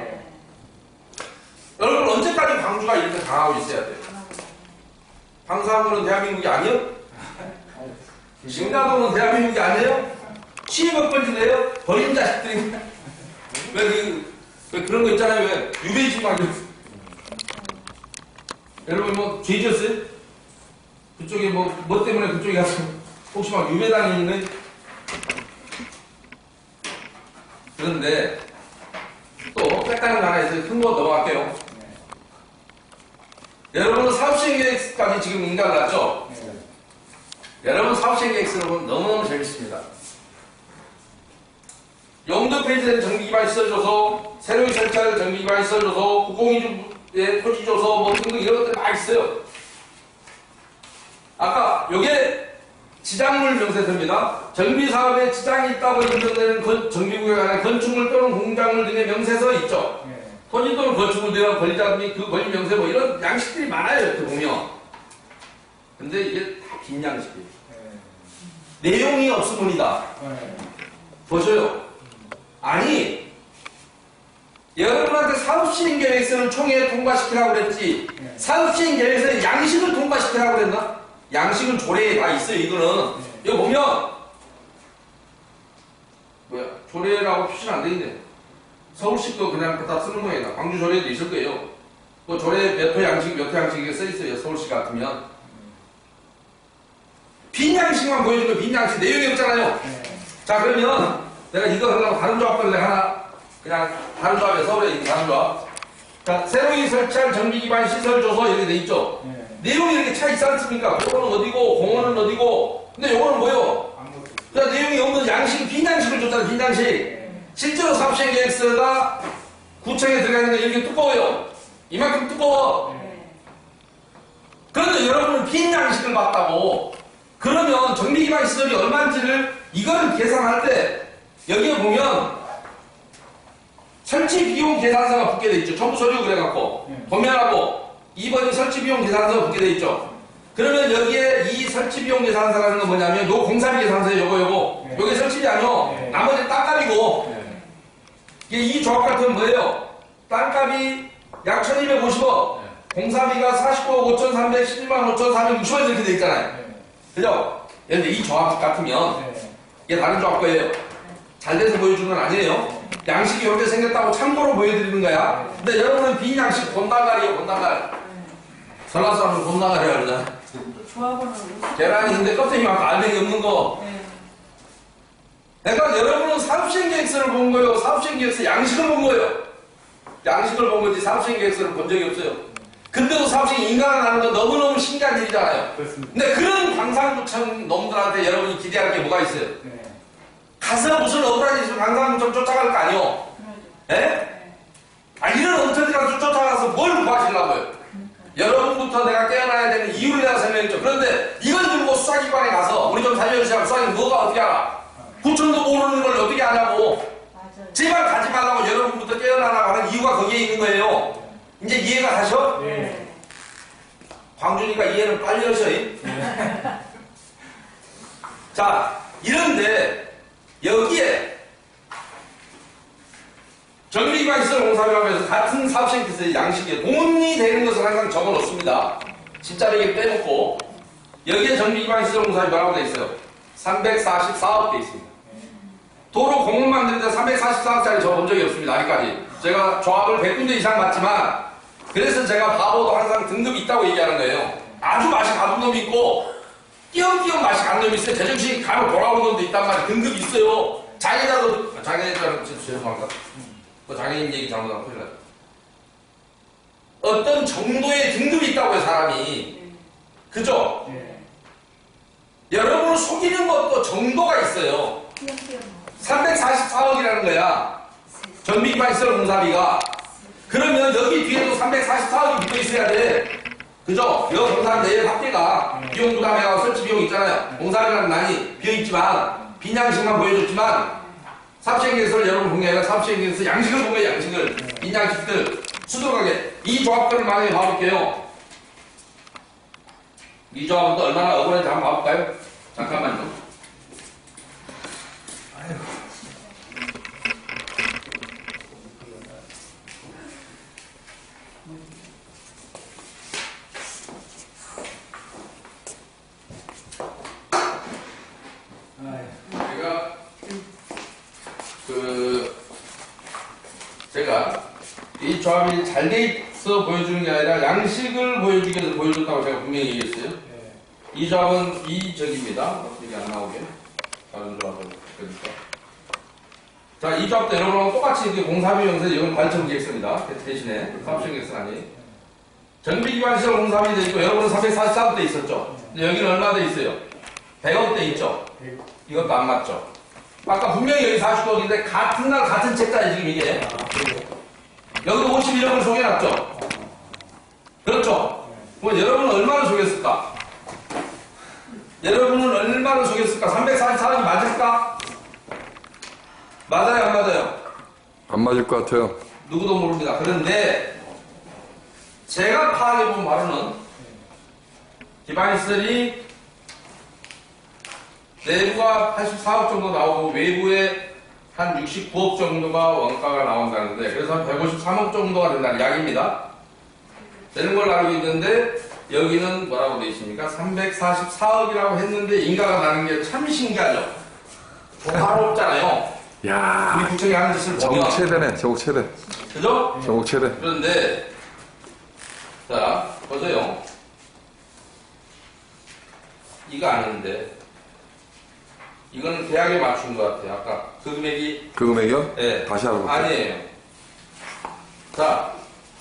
여러분 언제까지 광주가 이렇게 당하고 있어야 돼요? 방사하고는 대한민국이 아니에요? 신가동은 대한민국이 아니에요? 시의몇 번지네요? 버린 자식들이 왜 그런 거 있잖아요. 왜 유배지 막 여러분 뭐 죄 지었어요? 그쪽에 뭐 때문에 그쪽에 가서 혹시 막 유배당이 있는? 그런데 또 뺏다는 거 하나 있어요. 큰 거 넘어갈게요. 여러분 사업시행계획까지 지금 인가를 났죠? 여러분 사업시행계획 쓰는 건 너무너무 재밌습니다. 용도 페이지에 정비기반 시설조서, 새로이 설치할 정비기반 시설조서, 국공유주의 토지조서 뭐 등등 이런 것들 많이 있어요. 아까 요게 지장물 명세서입니다. 정비사업에 지장이 있다고 인정되는 정비구역 안에 건축물 또는 공작물 등의 명세서 있죠. 토지 또는 건축물 대한 권리자 및 그 권리 명세 뭐 이런 양식들이 많아요. 이렇게 보면. 근데 이게 다 빈 양식이에요. 내용이 없으문이다. 보셔요. 아니 여러분한테 사업시행계획서를 총회에 통과시키라고 그랬지 사업시행계획서에 양식을 통과시키라고 그랬나? 양식은 조례에 다 있어요. 이거는 이거 보면 뭐야 조례라고 표시는 안 돼 있네. 서울시도 그냥 갖다 쓰는 거예요. 광주 조례도 있을 거예요. 그 조례 몇 호 양식 몇 호 양식이 써 있어요. 서울시 같으면 빈 양식만 보여주면 빈 양식 내용이 없잖아요. 자 그러면 내가 이거 하려고 다른 조합들 내가 하나 그냥 다른 조합에 서울에 있는 다른 조합 자 새로이 설치할 정비기반 시설조서 여기 돼 있죠. 내용이 이렇게 차 있지 않습니까? 도로는 어디고 공원은 어디고 근데 요거는 뭐요? 아무것도. 그러니까 내용이 없는 양식, 빈 양식을 줬잖아요. 빈 양식. 실제로 사업시행 계획서가 구청에 들어가 있는 게 이렇게 두꺼워요. 이만큼 두꺼워. 그런데 여러분은 빈 양식을 봤다고. 그러면 정비기반 시설이 얼마인지를 이거를 계산할 때 여기에 보면 설치 비용 계산서가 붙게 돼 있죠. 정부 서류 그래갖고 보면하고 2번이 설치 비용 계산서가 붙게 돼 있죠. 그러면 여기에 이 설치 비용 계산서라는 건 뭐냐면 요 공사비 계산서예요. 요거 요게 설치비 아니요. 나머지 땅값이고 이 조합 같은 뭐예요? 땅값이 약 1250원, 공사비가 49억 5311만 5460원 이렇게 돼 있잖아요. 그죠? 그런데 이 조합 같으면 이게 다른 조합 거예요. 잘 돼서 보여주는 건 아니에요. 양식이 이렇게 생겼다고 참고로 보여드리는 거야. 근데 여러분은 빈 양식 곤당갈이에요. 곤당갈. 설날 사람은 곤당갈이라 그러잖아. 조합원은 계란이 근데 껍데기 막 알맹이 없는 거. 그러니까 여러분은 사업시행 계획서를 본 거예요. 사업시행 계획서 양식을 본 거예요. 양식을 본 거지 사업시행 계획서를 본 적이 없어요. 근데도 사업시행 인가가 나는 건 너무너무 신기한 일이잖아요. 그렇습니다. 근데 그런 광산구청 놈들한테 여러분이 기대할 게 뭐가 있어요? 가서 무슨 억울한 짓을 광산구청 쫓아갈 거 아니요? 예? 아, 이런 엉터리가 쫓아가서 뭘 구하시려고요? 여러분부터 내가 깨어나야 되는 이유를 내가 설명했죠. 그런데 이걸 들고 수사기관에 가서 우리 좀 살려주시면 수사기관 뭐가 어떻게 알아? 구청도 모르는 걸 어떻게 아냐고. 제발 가지 말라고 여러분부터 깨어나라고 하는 이유가 거기에 있는 거예요. 이제 이해가 가셔? 광주니까 이해는 빨리 하셔. 자, 이런데 여기에 정비기관 시설 공사비하면서 같은 사업시행 기술의 양식에 돈이 되는 것을 항상 적어 놓습니다. 진짜리게 빼놓고 여기에 정비기반 시설 공사비 뭐라고 돼 있어요? 344억 돼 있습니다. 도로 공원 만드는데 344억짜리 적어본 적이 없습니다. 아직까지. 제가 조합을 100군데 이상 봤지만 그래서 제가 바보도 항상 등급이 있다고 얘기하는 거예요. 아주 맛이 가는 놈이 있고 띄엄띄엄 맛이 가는 놈이 있어요. 제정신이 가면 돌아오는 놈도 있단 말이에요. 등급이 있어요. 장애자는 죄송합니다. 장애인 얘기 잘못하면 큰일 나요. 어떤 정도의 등급이 있다고요, 사람이. 그죠? 여러분을 속이는 것도 정도가 있어요. 344억이라는 거야. 전비기반 시설 공사비가. 그러면 여기 뒤에도 344억이 붙어 있어야 돼. 그죠? 여기 공사비 내일 합계가 비용 부담해가 설치 비용 있잖아요. 공사비는 많이 비어있지만, 빈 양식만 보여줬지만, 사업시행계획서를 여러분 본 게 아니라 사업시행계획서 양식을 본 거예요, 양식을. 빈 양식들. 수두룩하게. 이 조합들을 만약에 봐볼게요. 이 조합은 또 얼마나 억울한지 한번 봐볼까요? 잠깐만요. 제가 이 조합이 잘 돼 있어 보여주는 게 아니라 양식을 보여주기 위해서 보여줬다고 제가 분명히 얘기했어요. 이 조합은 이적입니다. 이게 안 나오게. 다른 조합을 그러니까. 자, 이 조합도 여러분하고 똑같이 공사비용에서 이건 관청 계획서입니다. 대신에 사업시행 계획서 아니에요. 전비기반시설 공사비 돼 있고 여러분은 344억 돼 있었죠. 근데 여기는 얼마 돼 있어요? 100억 돼 있죠. 이것도 안 맞죠. 아까 분명히 여기 49억인데 같은 날 같은 책자에 지금 이게 여기도 51억을 속여놨죠. 그렇죠. 그럼 여러분은 얼마를 속였을까? 여러분은 얼마를 속였을까? 344억이 맞을까? 맞아요, 안 맞아요? 안 맞을 것 같아요. 누구도 모릅니다. 그런데 제가 파악해본 바로는 기반시설이 내부가 84억 정도 나오고 외부에 한 69억 정도가 원가가 나온다는데 그래서 한 153억 정도가 된다는 이야기입니다. 되는 걸로 알고 있는데 여기는 뭐라고 되어 있습니까? 344억이라고 했는데 인가가 나는 게 참 신기하죠. 바로 없잖아요. 야, 우리 구청이 하는 짓을 보면 저국 최대네, 저국 최대. 그죠? 저국 최대. 그런데 자 보세요. 이거 아는데 이거는 계약에 맞춘 것 같아요. 아까 그 금액이 그 금액이요? 네. 다시 알아볼게요. 아니에요. 자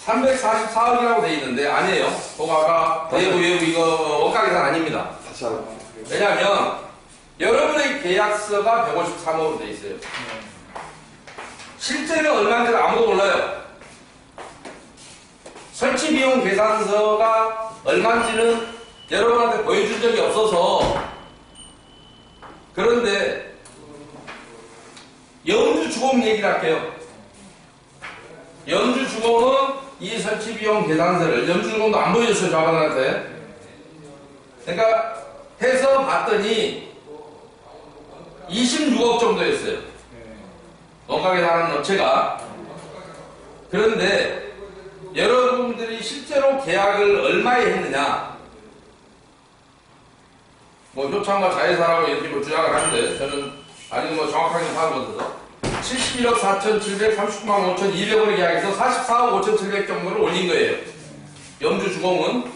344억이라고 돼 있는데 아니에요. 그거 아까 내부 이거 원가 계산 아닙니다. 다시 하라. 왜냐하면 여러분의 계약서가 153억으로 돼 있어요. 실제는 얼마인지 아무도 몰라요. 설치 비용 계산서가 얼마인지는 여러분한테 보여준 적이 없어서. 그런데 연주주공 얘기를 할게요. 연주주공은 이 설치 비용 계산서를 연주주공도 안 보여줬어요, 저분한테. 그러니까 해서 봤더니 26억 정도였어요. 원가 계산하는 업체가. 그런데 여러분들이 실제로 계약을 얼마에 했느냐? 뭐 효창과 자회사라고 이렇게 뭐 주장을 하는데 저는 아직 뭐 정확하게 파악을 못해서 71억 4,739만 5,200원에 계약해서 44억 5,700 정도를 올린 거예요. 염주주공은.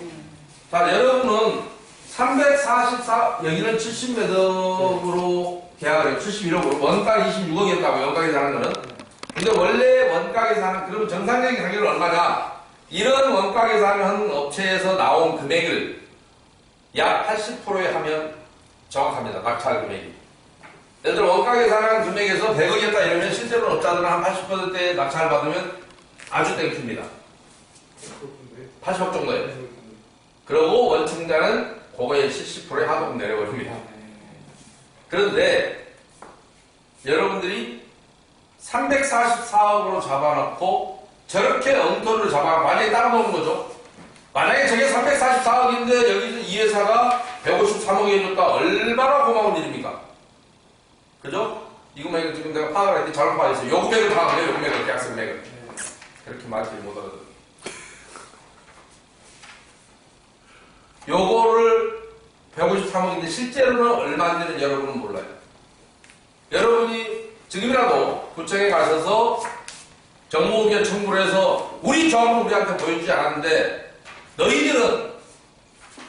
자, 여러분은 344, 여기는 70매덕으로 계약을 해요. 71억으로. 원가 26억이었다고요. 원가 계산하는 거는. 근데 원래 원가 계산, 그러면 정상적인 가격은 얼마냐? 이런 원가 계산을 한 업체에서 나온 금액을 약 80%에 하면 정확합니다. 낙찰 금액이. 예를 들어 원가 계산한 금액에서 100억이었다 이러면 실제로 업자들은 한 80%의 낙찰을 받으면 아주 땡큐입니다. 80억 정도예요. 그리고 원청자는 그거의 70%의 하도금 내려버립니다. 그런데 여러분들이 344억으로 잡아놓고 저렇게 엉터리로 잡아놓고 만약에 따라놓은 거죠. 만약에 저게 344억인데 여기서 이 회사가 153억에 해줬다. 얼마나 고마운 일입니까? 그죠? 이 금액을 지금 내가 파악을 했더니 잘못 파악했어요. 요 금액을 파악해요. 요 금액을, 계약서 금액을. 그렇게 말지 못 알아들어요. 요거를 153억인데 실제로는 얼마인지는 여러분은 몰라요. 여러분이 지금이라도 구청에 가셔서 정보의견 청구를 해서 우리 조합을 우리한테 보여주지 않았는데 너희들은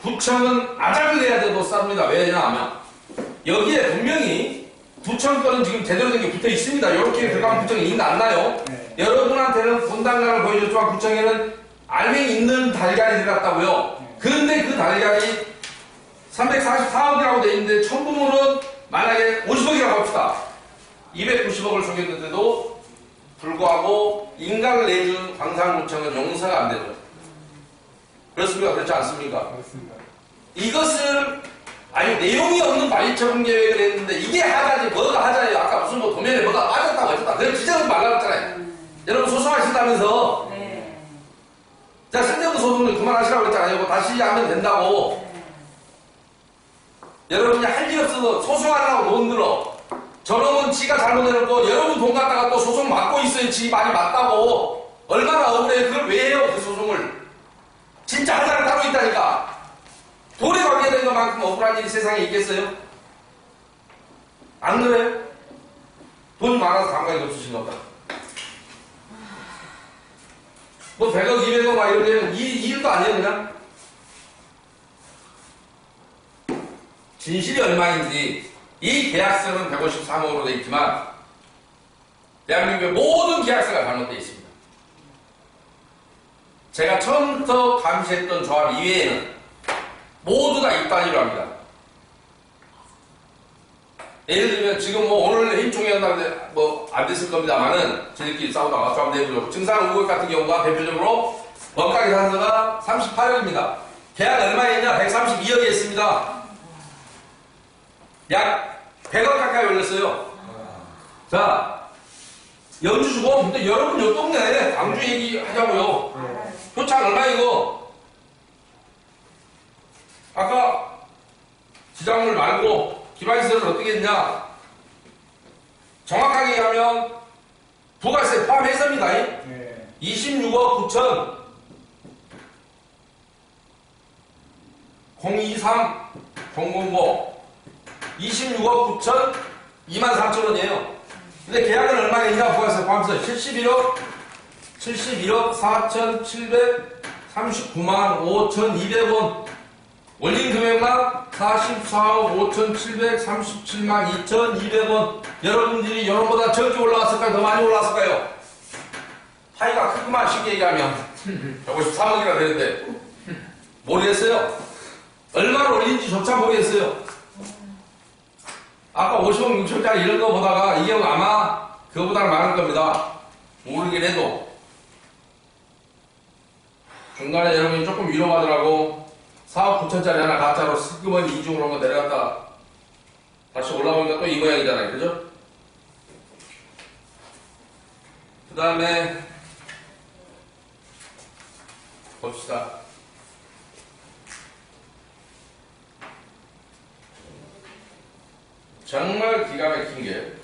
구청은 아작을 내야 돼도 쌉니다. 왜냐하면 여기에 분명히 구청 거는 지금 제대로 된 게 붙어 있습니다. 이렇게 들어가면 구청이 있나 안 나요? 네. 여러분한테는 분당간을 보여줬지만 구청에는 알맹이 있는 달걀이 들어갔다고요. 그런데 그 달걀이 344억이라고 돼 있는데 천부문은 만약에 50억이라고 합시다. 290억을 속였는데도 불구하고 인가를 내준 광산구청은 용서가 안 되죠. 그렇습니까? 그렇지 않습니까? 그렇습니다. 이것을 아니 내용이 없는 관리처분 계획을 했는데 이게 하자지 뭐가 하자예요. 아까 무슨 뭐 도면에 뭐가 빠졌다고 어쨌다. 그걸 지적하지 말라고 했잖아요. 여러분 소송하신다면서. 네. 자, 쓸데없는 소송을 그만하시라고 했잖아요. 뭐 다시 하면 된다고. 여러분이 할 일 없어서 소송하려고 돈 들어. 저놈은 지가 잘못해놓고 여러분 돈 갖다가 또 소송 받고 있어요. 지 말이 맞다고. 얼마나 억울해요. 그걸 왜 해요? 그 소송을. 진짜 하자는 따로 있다니까. 돈에 관계된 것만큼 억울한 일이 세상에 있겠어요? 안 그래요? 돈이 많아서 감각이 없으신가 보다. 뭐 100억, 200억 막 이런 데는 이 일도 아니에요, 그냥? 진실이 얼마인지 이 계약서는 153억으로 되어 있지만 대한민국의 모든 계약서가 잘못되어 있습니다. 제가 처음부터 감시했던 조합 이외에는 모두 다 입단위로 합니다. 예를 들면 지금 뭐 오늘 회의총회였는데 뭐 안 됐을 겁니다만은 저희들끼리 싸우다가 조합 내부적으로 증상 우국 같은 경우가 대표적으로 원가 계산서가 38억입니다. 계약 얼마였냐? 132억이 했습니다. 약 100억 가까이 올렸어요. 자, 연주주공, 근데 여러분 요 동네 광주 얘기하자고요. 표창 얼마 이거? 아까 지장물 말고 기반시설을 어떻게 했냐? 정확하게 얘기하면 부가세 포함해서입니다. 네. 26억 9천 023 000 26억 9천 24,000원이에요. 근데 계약은 얼마겠냐? 부가세 포함해서 71억 4,739만 5,200원. 올린 금액만 44억 5,737만 2,200원. 여러분들이 여러분보다 적게 올라왔을까요? 더 많이 올라왔을까요? 차이가 크구만, 쉽게 얘기하면. 153억이나 되는데 모르겠어요. 얼마나 올린지조차 모르겠어요. 아까 50억 6천짜리 이런 거 보다가 이게 아마 그거보다는 많을 겁니다. 모르긴 해도. 중간에 여러분이 조금 위로받으라고 4억 9천짜리 하나 가짜로 스그머니 이중으로 한거 내려갔다 다시 올라오니까 또 이 모양이잖아요. 그죠? 그 다음에 봅시다. 정말 기가 막힌 게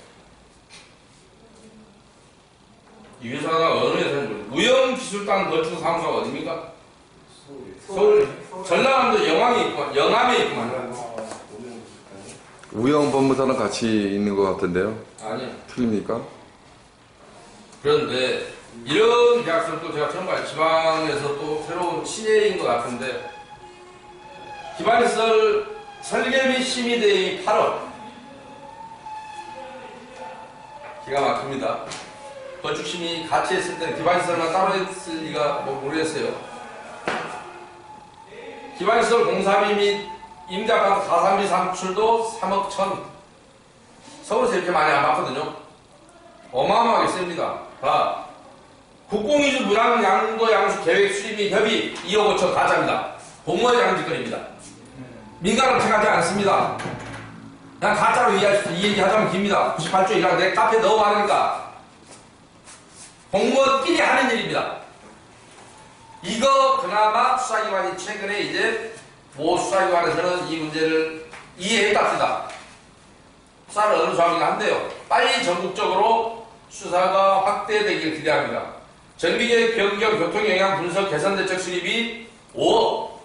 이 회사가 어느 회사인지 모르겠어요. 무형기술당 건축사무소가 어딥니까? 서울 전라남도 영암에 있구만. 우영법무사는 같이 있는 것 같은데요. 아니요. 틀립니까? 그런데 이런 계약서를 또 제가 처음 봐요. 지방에서 또 새로운 신예인 것 같은데 기반시설 설계 및 심의대의 8억 기가 막힙니다. 건축심의 같이 했을 때는 기반시설만 따로 했을 리가 모르겠어요. 기반시설 공사비 및 임대아파트 가산비 산출도 3억 1천. 서울에서 이렇게 많이 안 받거든요. 어마어마하게 셉니다. 국공유지 무양 양도 양수 계획 수립 및 협의 2억 5천 가짜입니다. 공무원 양직권입니다. 민간은 생각하지 않습니다. 그냥 가짜로 이 얘기하자면 깁니다. 98조 1항 내 카페 너무 많으니까 공무원끼리 하는 일입니다. 이거 그나마 수사기관이 최근에 이제 모 수사기관에서는 이 문제를 이해했답니다. 수사를 어느 조항이나 한대요. 빨리 전국적으로 수사가 확대되길 기대합니다. 정비계획 변경 교통영향 분석 개선대책 수립이 5억,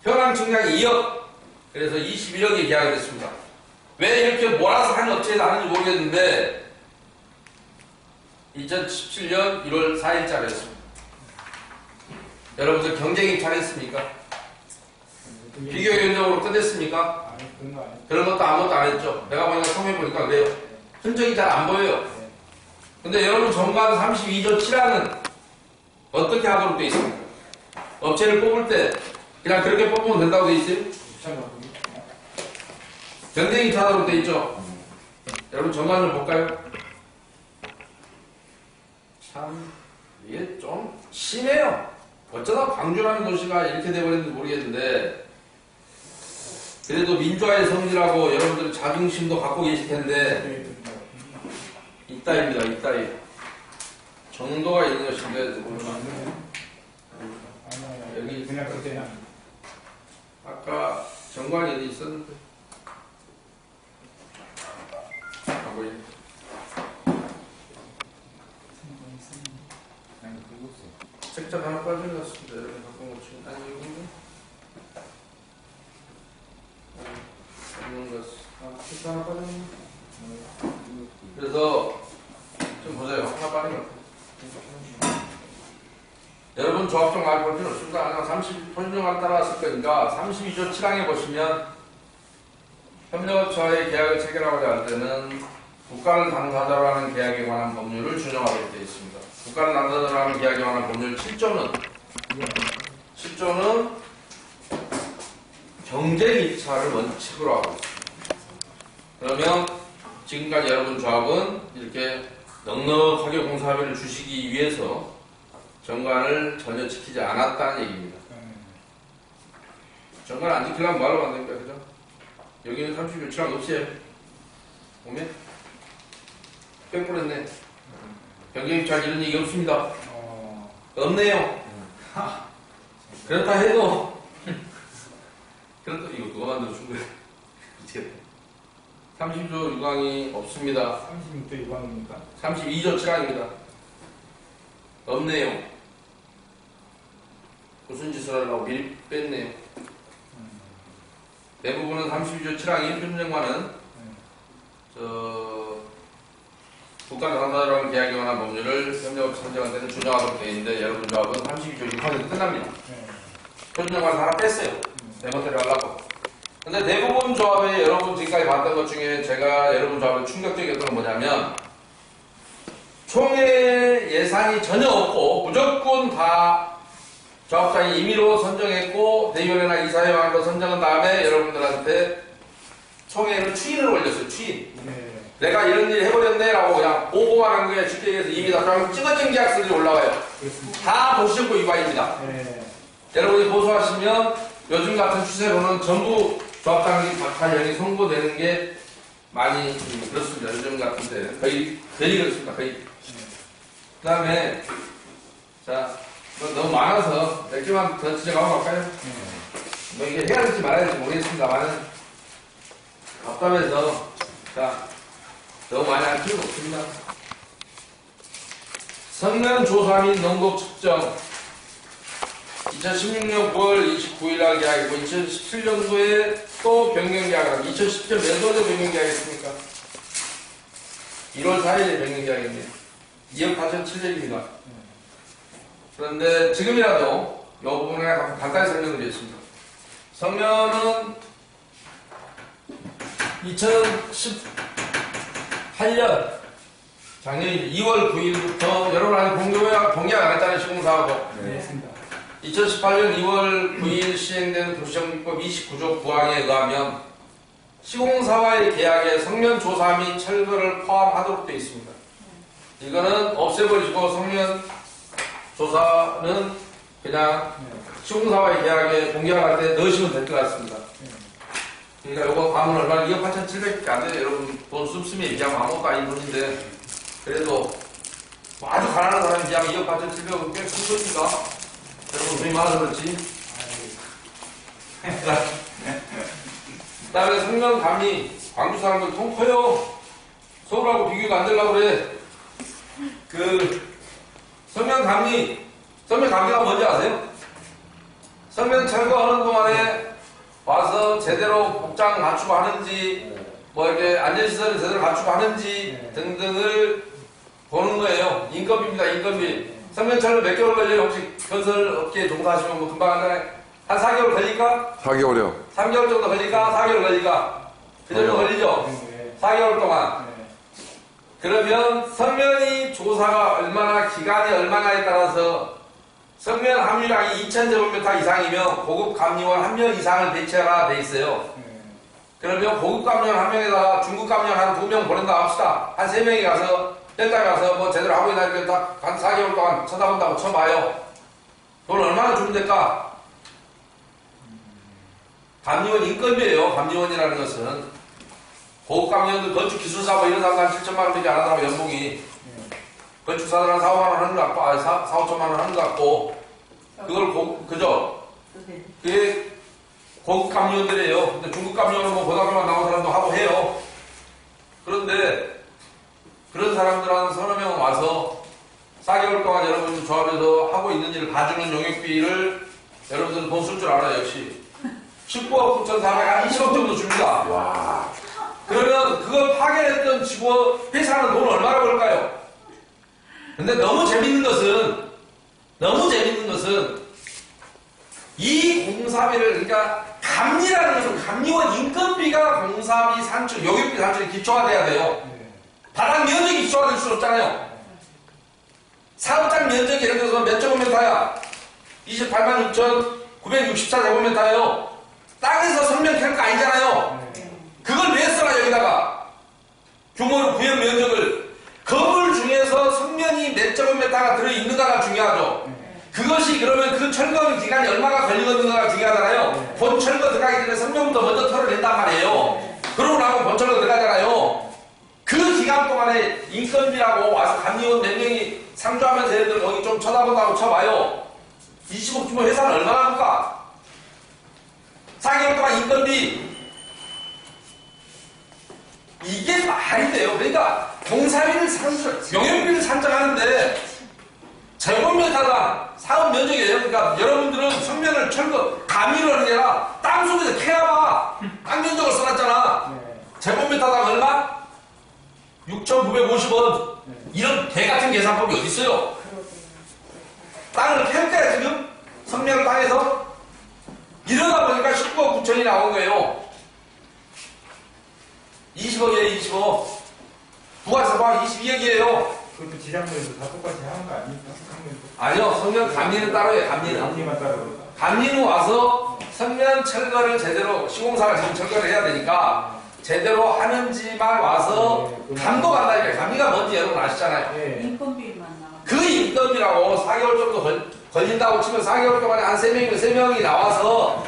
현황 측량 2억, 그래서 21억이 계약을 했습니다. 왜 이렇게 몰아서 한 업체에서 하는지 모르겠는데 2017년 1월 4일자리였습니다. 여러분들 경쟁이 잘했습니까? 비교 견적으로 끝냈습니까? 그런 것도 아무것도 안 했죠. 내가 보니까 처음 해보니까 그래요. 흔적이 잘 안 보여요. 근데 여러분 정관 32조 7항은 어떻게 하도록 되어 있습니까? 업체를 뽑을 때 그냥 그렇게 뽑으면 된다고 되어 있어요? 경쟁이 차도록 되어 있죠? 여러분 정관 좀 볼까요? 참 이게 좀 심해요. 어쩌다 광주라는 도시가 이렇게 돼버렸는지 모르겠는데 그래도 민주화의 성지라고 여러분들 자긍심도 갖고 계실 텐데 이따입니다. 이따위 정도가 있는 것인데 여기 그냥 그때는 아까 정관이 어디 있었는데 하고 있네. 책장 하나 빠진 것 같습니다. 여러분 갖고 오신 아니 이건데 없는 것 같습니다. 책장 하나 빠졌네. 그래서 좀 보세요. 하나 빠진 것 같아요. 여러분 조합적 말 볼 필요 없습니다. 30손정안 따라왔을 거니까 32조 7항에 보시면 협력업체와의 계약을 체결하고자 할 때는 국가를 당사자로 하는 계약에 관한 법률을 준용하도록 되어 있습니다. 국가를 당사자로 하는 계약에 관한 법률 7조는 경쟁 입찰을 원칙으로 하고 있습니다. 그러면 지금까지 여러분 조합은 이렇게 넉넉하게 공사비를 주시기 위해서 정관을 전혀 지키지 않았다는 얘기입니다. 정관 안 지키려면 뭐하러 만듭니까? 그죠? 여기는 30조 7항 없어요. 보면 뺑뿌렸네. 경쟁입찰 이런 얘기 없습니다. 없네요. 그렇다 해도 그렇다 이거 누가 만들어준 거야? 미치겠다. 30조 6항이 없습니다. 36조 6항입니까? 32조 7항입니다. 없네요. 무슨 짓을 하려고 미리 뺐네요. 대부분은 32조 7항이 표준정관은 국가 당사자라는 계약에 관한 법률을 협력업체 선정할 때는 준용하도록 되어 있는데 여러분 조합은 32조 6항에서 끝납니다. 표준정관을 하나 뺐어요. 네 번째로 하려고. 근데 대부분 조합에 여러분 지금까지 봤던 것 중에 제가 여러분 조합에 충격적이었던 건 뭐냐면 총회 예산 예산이 전혀 없고 무조건 다 조합장이 임의로 선정했고 대의원회나 이사회원으로 선정한 다음에 여러분들한테 총회는 추인을 올렸어요. 추인. 네. 내가 이런 일 해버렸네 라고 그냥 보고만 한 거에 쉽게 얘기해서 이미 다 찍어진 계약서들이 올라와요. 그렇습니다. 다 도시정보 위반입니다. 네. 여러분이 보수하시면 요즘 같은 추세로는 전부 조합장이 박탈령이 선고되는 게 많이 그렇습니다. 요즘 같은 때 거의 그렇습니다. 거의. 그 다음에 자 너무 많아서 몇 개만 더 지적하고 갈까요? 뭐 이게 해야 될지 말아야 될지 모르겠습니다만 답답해서 자 너무 많이 할 필요는 없습니다. 성면 조사 및 농곡 측정 2016년 9월 29일 날 계약이고 2017년도에 또 변경 계약을 합니다. 2017년 몇 월에 변경 계약했습니까? 1월 4일에 변경 계약했네요. 2억 8,700입니다. 그런데 지금이라도 이 부분에 간단히 설명을 드리겠습니다. 성면은 2018년 작년 2월 9일부터 여러분 공개가 안 했다는 시공사하고 네. 했습니다. 2018년 2월 9일 시행된 도시정비법 29조 9항에 의하면 시공사와의 계약에 성면 조사 및 철거를 포함하도록 되어 있습니다. 이거는 없애버리시고 성면 조사는 그냥 시공사와의 계약에 공개할 때 넣으시면 될 것 같습니다. 그러니까 이거 과문 얼마 2억 8,700밖에 안 돼요. 여러분 돈 씀씀이 얘기하면 아무것도 아닌 돈인데 그래도 뭐 아주 가난한 사람이 얘기하면 2억 8,700은 꽤 큰 돈입니다. 여러분 돈이 많아서 그렇지. 그 다음에 성면감리 광주 사람들 통 커요. 서울하고 비교가 안 되려고 그래. 성면감리가 뭔지 아세요? 성면 철거하는 동안에 와서 제대로 복장 갖추고 하는지 뭐 이렇게 안전시설을 제대로 갖추고 하는지 등등을 보는 거예요. 인건비입니다. 인건비. 성면 철거 몇 개월 걸려요? 혹시 건설업계에 종사하시면 뭐 금방 하잖아요. 한 4개월 걸릴까? 4개월이요. 3개월 정도 걸릴까? 4개월 걸릴까? 그 정도 걸리죠? 네. 4개월 동안. 네. 그러면 성면이 조사가 얼마나 기간이 얼마나에 따라서 성면 함유량이 2,000제곱미터 이상이면 고급 감리원 1명 이상을 배치하라 돼 있어요. 그러면 고급 감리원 1명에다가 중급 감리원 한 2명 보낸다 합시다. 한 3명이 가서 현장에 가서 뭐 제대로 하고 있나 한 4개월 동안 쳐다본다고 쳐봐요. 돈 얼마나 주면 될까? 감리원 인건비예요. 감리원이라는 것은 고급 감리원들 건축 기술사 뭐 이런 사람들 한 7천만 원밖에 안 하더라고 연봉이. 건축사들 한 4, 5만 원 하는 것 같고, 4, 5천만 원 하는 것 같고, 그걸 그죠? 그게 고급 감리원들이에요. 근데 중급 감리원은 뭐 고등학교만 나온 사람도 하고 해요. 그런데 그런 사람들한 서너 명은 와서 4개월 동안 여러분 조합에서 하고 있는 일을 봐주는 용역비를 여러분들은 돈 쓸 줄 알아요, 역시. 19억 9,400, 20억 정도 줍니다. 와. 그러면 그걸 파견했던 직원, 회사는 돈 얼마나 벌까요? 근데 너무 재밌는 것은 이 공사비를, 그러니까 감리라는 것은 감리원 인건비가 공사비 산출, 용역비 산출이 기초가 돼야 돼요. 바닥 면적이 기초가 될 수는 없잖아요. 사업장 면적이 예를 들어서 몇 제곱미터야? 28만 6,964제곱미터예요. 땅에서 성면 캘 거 아니잖아요. 그걸 왜 써라 여기다가 규모를 구역 면적을 건물 중에서 성면이 몇 제곱미터가 들어있는가가 중요하죠. 그것이 그러면 그 철거 기간이 얼마나 걸리는가가 중요하잖아요. 본 철거 들어가기 전에 성면부터 먼저 털어낸단 말이에요. 그러고 나면 본 철거 들어가잖아요. 그 기간 동안에 인건비라고 와서 감리원 몇 명이 상주하면서 얘들 거기 좀 쳐다본다고 쳐봐요. 20억 규모 회사는 얼마나 합니까? 4개월 동안 인건비 이게 말이 돼요. 그러니까 공사비를 용역비를 산정하는데 제곱미터가 사업 면적이에요. 그러니까 여러분들은 성면을 철거 감리로 하는 게 아니라 땅속에서 캐야봐. 땅 면적을 써놨잖아. 제곱미터당 얼마? 6,950원. 이런 개같은 계산법이 어디 있어요? 땅을 캘 거야 지금? 성면을 땅에서? 이러다 보니까 19억 9천이 나온 거예요. 20억이에요, 20억. 부가세 포함 22억이에요. 그것도 지장면에서 다 똑같이 하는 거 아닙니까? 아니요, 성면 감리는 따로예요. 감리는. 감리만 따로. 감리는 와서 성면 철거를 제대로 시공사가 지금 철거를 해야 되니까 제대로 하는지만 와서 감독한다니까. 감리가 뭔지 여러분 아시잖아요. 네. 인건비만 나와. 그 인건비라고 4개월 정도 걸린다고 치면 4개월 동안에 한 3명이 나와서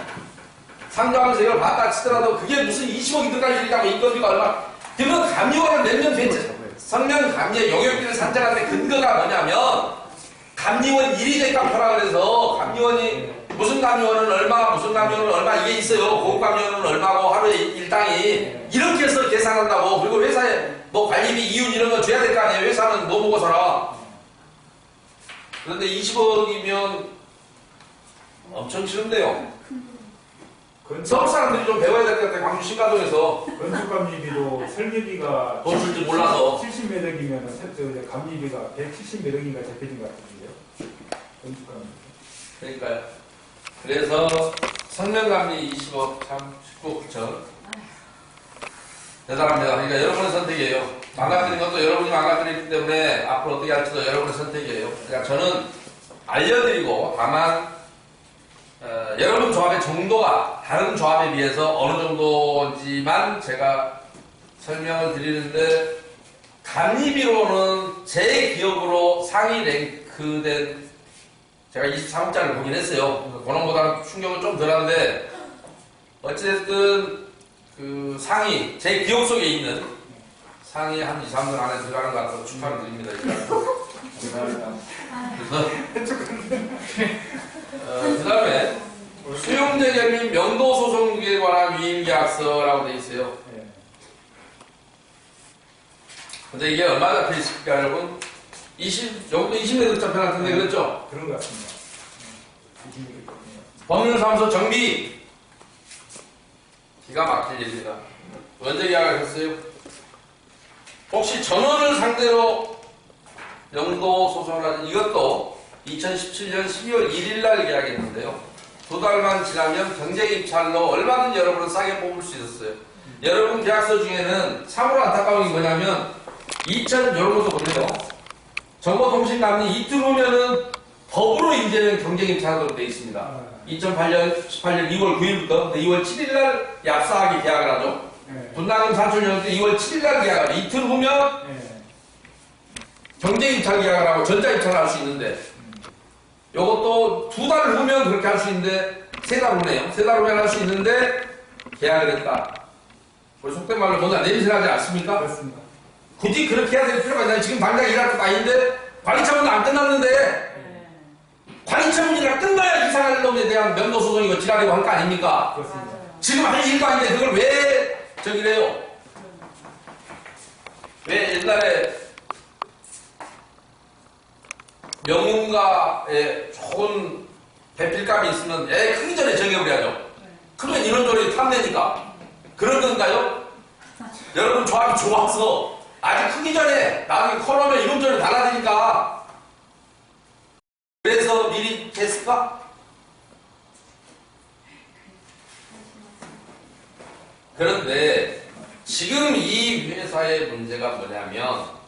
상정하면서 이걸 봤다 치더라도 그게 무슨 20억이 들어갈 일이냐고. 인건비가 얼마. 그러면 감리원을 몇 년 됐지. 성면 감리의 용역비를 산정하는 근거가 뭐냐면 감리원 1위 값표라 그래서 감리원이 무슨 감리원은 얼마 무슨 감리원은 얼마 이게 있어요. 고급 감리원은 얼마고 하루에 일당이 이렇게 해서 계산한다고. 그리고 회사에 뭐 관리비 이윤 이런 거 줘야 될 거 아니에요. 회사는 뭐 먹고 살아. 그런데 20억이면 엄청 싫은데요. 서울 사람들이 좀 배워야 될 것 같아요. 광주 신가동에서 건축감리비도 설계비가 돈 줄 줄 몰라서 70몇 억이면 감리비가 170몇 억인가 잡혀진 것 같은데요. 건축감리. 그러니까요. 그래서 성면감리 20억 참 쉽고 그쵸. 대단합니다. 그러니까 여러분의 선택이에요. 망가뜨린 것도 여러분이 망가뜨리기 때문에 앞으로 어떻게 할지도 여러분의 선택이에요. 그러니까 저는 알려드리고 다만 여러분 조합의 정도가 다른 조합에 비해서 어느 정도인지만 제가 설명을 드리는데 감리비로는 제 기억으로 상위 랭크된 제가 23억짜리를 보긴 했어요. 그놈보다는 충격은 좀 덜한데 어쨌든 그 상위 제 기억 속에 있는 상위 한 2, 3등 안에 들어가는 것 같아서 축하를 드립니다. 그 다음에 수용재결 및 명도소송에 관한 위임계약서라고 되어 있어요. 근데 이게 얼마 잡혀 있을까 여러분? 20년 잡혀 같은데 그랬죠? 그런 것 같습니다. 법률사무소 정비 기가 막힐 일입니다. 언제 계약을 했어요? 혹시 전원을 상대로 명도소송을 하는 이것도 2017년 12월 1일 날 계약했는데요. 2달만 지나면 경쟁입찰로 얼마든지 여러분은 싸게 뽑을 수 있었어요. 여러분 계약서 중에는 참으로 안타까운 게 뭐냐면 여러분도 보세요. 정보통신감리 이틀 후면은 법으로 이제는 경쟁입찰하도록 되어 있습니다. 2018년 2월 9일부터 2월 7일 날 얍사하게 계약을 하죠. 분담금 산출연을 때 2월 7일 날 계약을 하죠. 이틀 후면 경쟁입찰 계약을 하고 전자입찰을 할 수 있는데 요것도 2달 후면 그렇게 할 수 있는데 3달 후네요. 3달 후면 할 수 있는데 계약을 했다. 우리 속된 말로 뭔가 내리세하지 않습니까? 그렇습니다. 굳이 그렇게 해야 될 필요가 있나요? 지금 당장 일할 것도 아닌데 관리처분도 안 끝났는데 관리처분이라 끝나야 이상할 놈에 대한 면도소송이고 지랄이고 할 거 아닙니까? 그렇습니다. 지금 할 일도 아닌데 그걸 왜 저기래요? 왜 옛날에 명문가에 좋은 배필감이 있으면 애 크기 전에 정해버려야죠. 그러면 이런저런 탐내니까. 그런 건가요? 여러분 조합이 좋아서 아직 크기 전에 나중에 커놓으면 이런저런 달라지니까 그래서 미리 했을까? 그런데 지금 이 회사의 문제가 뭐냐면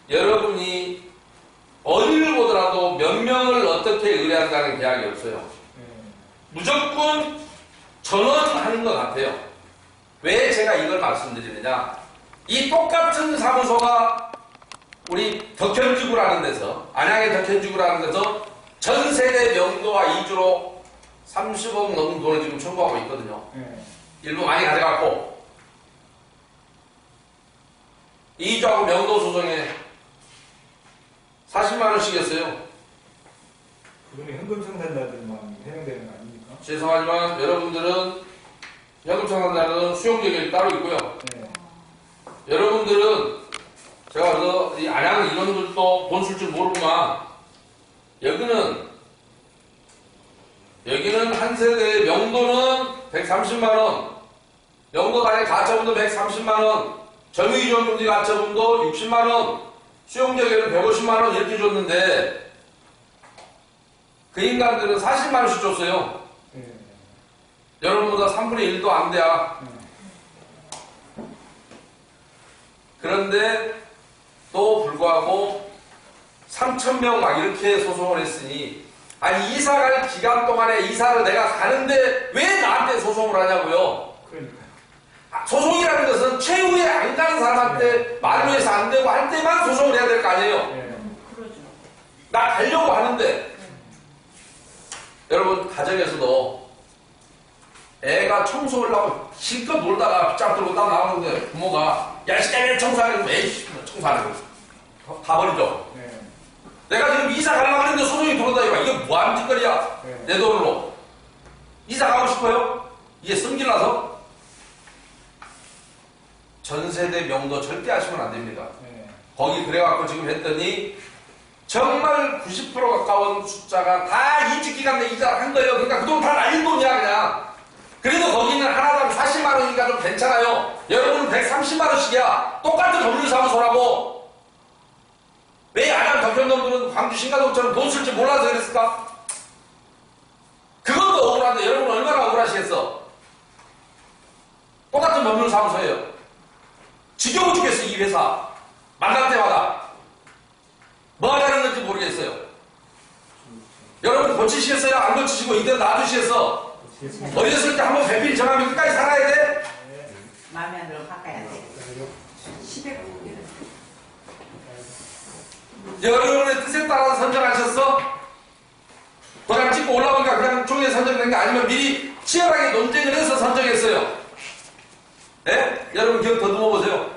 여러분이 어디를 보더라도 몇 명을 어떻게 의뢰한다는 계약이 없어요. 무조건 전원하는 것 같아요. 왜 제가 이걸 말씀드리느냐? 이 똑같은 사무소가 우리 덕현지구라는 데서 안양의 덕현지구라는 데서 전 세대 명도와 이주로 30억 넘는 돈을 지금 청구하고 있거든요. 일부 많이 가져갔고 이주하고 명도 소송에 40만 원씩이었어요. 그분이 현금 청산자들만 해당되는 거 아닙니까? 죄송하지만 여러분들은 현금 청산자는 수용 계획이 따로 있고요. 여러분들은 제가 그래서 이 안양 이런들도 돈 쓸 줄 모르구만. 여기는 한 세대의 명도는 130만원, 명도 단위 가처분도 130만원, 점유이전금지 가처분도 60만원, 수용자에게는 150만원 이렇게 줬는데 그 인간들은 40만원씩 줬어요. 여러분보다 3분의 1도 안 돼야. 그런데 또 불구하고 3,000명 막 이렇게 소송을 했으니 아니 이사 갈 기간 동안에 이사를 내가 가는데 왜 나한테 소송을 하냐고요. 그러니까. 소송이라는 것은 최후에 안 가는 사람한테 말로 해서 안 되고 할 때만 소송을 해야 될 거 아니에요. 네. 그러죠. 나 가려고 하는데 여러분 가정에서도 애가 청소를 하고 실컷 놀다가 빗장 들고 딱 나오는데 부모가 야 시간에 청소하는 에이씨 청소하는 거 다 버리죠. 네. 내가 지금 이사 가려고 하는데 소송이 들어온다니까 이거 뭐하는 짓거리야. 네. 내 돈으로 이사 가고 싶어요? 이게 성질나서 전세대 명도 절대 하시면 안 됩니다. 네. 거기 그래갖고 지금 했더니 정말 90% 가까운 숫자가 다 입주기간 내 이자를 한 거예요. 그러니까 그 돈 다 날린 돈이야 그냥. 그래도 거기는 하나당 40만 원이니까 좀 괜찮아요. 여러분은 130만 원씩이야. 똑같은 법률사무소라고. 왜 야당 덕현놈들은 광주 신가동처럼 돈 쓸 줄 몰라서 그랬을까? 그것도 억울한데 여러분 얼마나 억울하시겠어? 똑같은 법률사무소예요. 지겨워 죽겠어 이 회사. 만날 때마다. 뭐 하자는 건지 모르겠어요. 여러분 고치시겠어요? 안 고치시고 이대로 놔두시겠어? 지겠습니다. 어렸을 때 한번 배필 정하면 끝까지 살아야 돼? 마음에 안 들어 바꿔야 돼. 10에 여러분의 뜻에 따라서 선정하셨어? 도장 찍고 올라오니까 그냥 종이에 선정된 게 아니면 미리 치열하게 논쟁을 해서 선정했어요. 네? 여러분 기억 더듬어 보세요.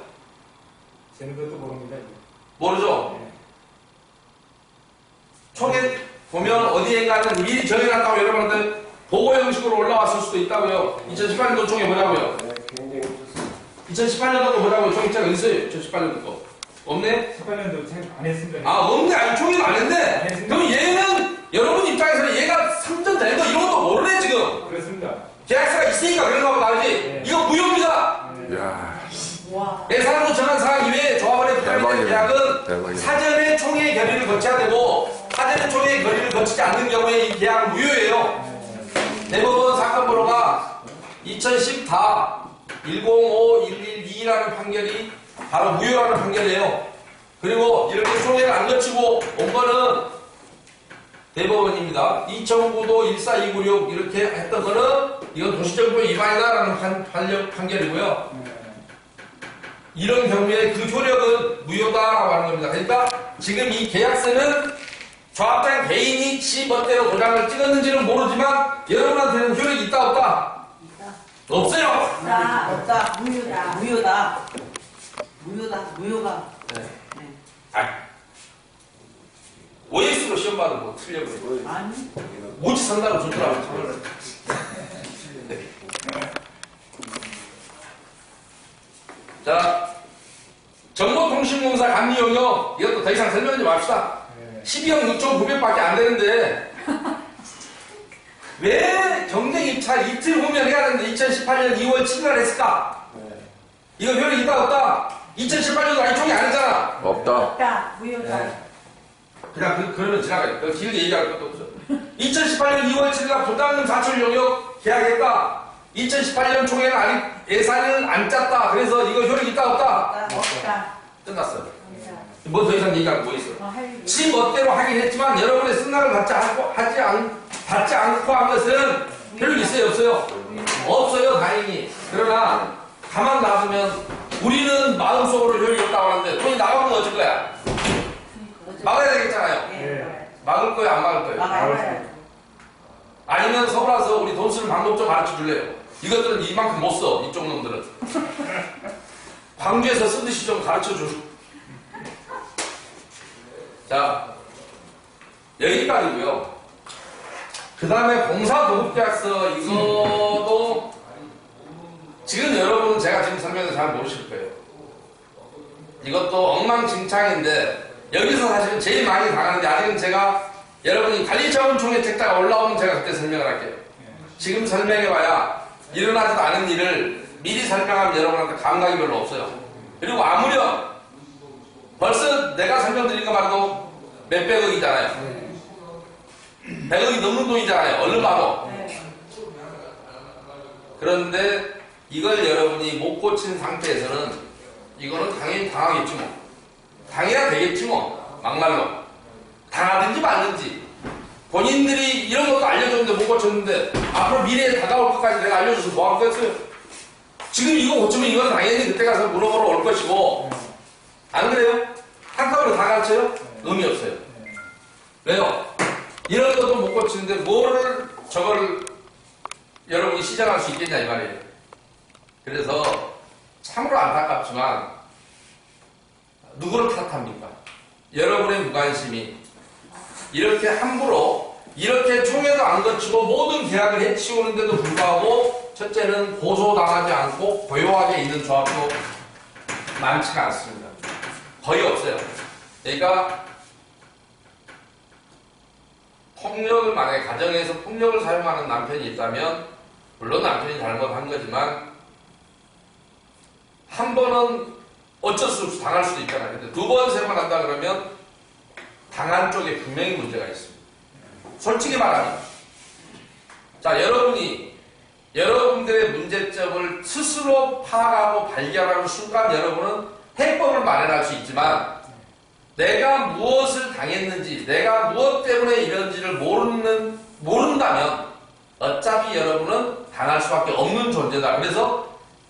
저는 그것도 모릅니다. 이제. 모르죠? 네. 총회 보면 어디엔가는 미리 정해놨다고 여러분한테 보고 형식으로 올라왔을 수도 있다고요. 2018년도 총회 보자고요. 2018년도 보자고요. 총회장 어디 있어요? 2018년도 거. 없네? 18년도 안 했습니다. 아 없네. 아니 총회는 안 안 했네. 했습니다. 그럼 얘는 여러분 입장에서는 얘가 상전된 거 이런 것도 모르네 지금. 그렇습니다. 계약서가 있으니까 그런가 보다 그지? 네. 이거 무효입니다. 야, 와. 예산으로 정한 사항 이외에 조합원의 부담된 대박이네. 계약은 대박이네. 사전에 총회의 결의를 거쳐야 되고 사전에 총회의 결의를 거치지 않는 경우에 이 계약은 무효예요. 대법원 사건 번호가 2014 105112라는 판결이 바로 무효라는 판결이에요. 그리고 이렇게 총회를 안 거치고 온 거는 대법원입니다. 2009도 14296 이렇게 했던 거는 이건 도시정보 위반이다라는 판결이고요. 이런 경우에 그 효력은 무효다라고 하는 겁니다. 그러니까 지금 이 계약서는 조합장 개인이 지 멋대로 도장을 찍었는지는 모르지만 여러분한테는 효력이 있다 없다? 있다. 없어요. 없다. 없다. 무효다. 무효다. 무효다. 무효가. 네. 네. OX로 시험 봐도 뭐 틀려버려요. 아니. 모지 산다고 좋더라고요. 참을래. 자, 정보통신공사 감리 용역 이것도 더 이상 설명하지 맙시다. 12억 6,900밖에 안 되는데 왜 경쟁 입찰 이틀 후면 해야 되는데 2018년 2월 7일 했을까? 이거 효력이 있다 없다? 2018년도 아니 총이 안 했잖아. 없다. 없다. 무효다. 네. 그냥 그러면 지나가요. 길게 얘기할 것도 없어. 2018년 2월 7일 부담금 사출 용역 계약했다. 2018년 총회는 아직 예산을 안 짰다. 그래서 이거 효력이 있다 없다? 없다. 없다. 끝났어요. 없다. 뭐 더 이상 얘기할 거 있어? 할 일. 지 멋대로 하긴 했지만 여러분의 승낙을 받지 않고 한 것은 효력이 있어요 없어요? 없어요 다행히. 그러나 가만 놔두면 우리는 마음속으로 효력이 없다고 하는데 돈이 나가면 어쩔 거야? 막아야 되겠잖아요. 예. 막을 거예요 안 막을 거예요? 막아야 아니면 서울와서 우리 돈 쓰는 방법 좀 가르쳐 줄래요? 이것들은 이만큼 못 써, 이쪽 놈들은. 광주에서 쓰듯이 좀 가르쳐 줘. 자, 여기까지고요. 그 다음에 공사도급계약서 이거도 지금 여러분은 제가 지금 설명해서 잘 모르실 거예요. 이것도 엉망진창인데 여기서 사실은 제일 많이 당하는데 아직은 제가 여러분이 관리자원총회 책자가 올라오면 제가 그때 설명을 할게요. 지금 설명해봐야 일어나지도 않은 일을 미리 설명하면 여러분한테 감각이 별로 없어요. 그리고 아무렴 벌써 내가 설명드린 것만도 몇백억이잖아요. 100억이 넘는 돈이잖아요. 얼른 봐도. 그런데 이걸 여러분이 못 고친 상태에서는 이거는 당연히 당연히 당하겠지 뭐. 당해야 되겠지 뭐. 막말로. 당하든지 말든지. 본인들이 이런 것도 알려줬는데 못 고쳤는데 앞으로 미래에 다가올 것까지 내가 알려줘서 뭐 할 거였어요? 지금 이거 고치면 이건 당연히 그때 가서 물어보러 올 것이고 안 그래요? 한꺼번에 다 가르쳐요? 의미 없어요. 왜요? 이런 것도 못 고치는데 뭐를 저거를 여러분이 시정할 수 있겠냐 이 말이에요. 그래서 참으로 안타깝지만 누구를 탓합니까? 여러분의 무관심이 이렇게 함부로 이렇게 총회도 안 거치고 모든 계약을 해치우는데도 불구하고 첫째는 고소당하지 않고 고요하게 있는 조합도 많지가 않습니다. 거의 없어요. 그러니까 폭력을 만약에 가정에서 폭력을 사용하는 남편이 있다면 물론 남편이 잘못한 거지만 한 번은 어쩔 수 없이 당할 수도 있잖아요. 근데 두 번, 세 번 한다 그러면 당한 쪽에 분명히 문제가 있습니다. 솔직히 말하면 자 여러분이 여러분들의 문제점을 스스로 파악하고 발견하는 순간 여러분은 해법을 마련할 수 있지만 내가 무엇을 당했는지 내가 무엇 때문에 이런지를 모른다면 어차피 여러분은 당할 수밖에 없는 존재다. 그래서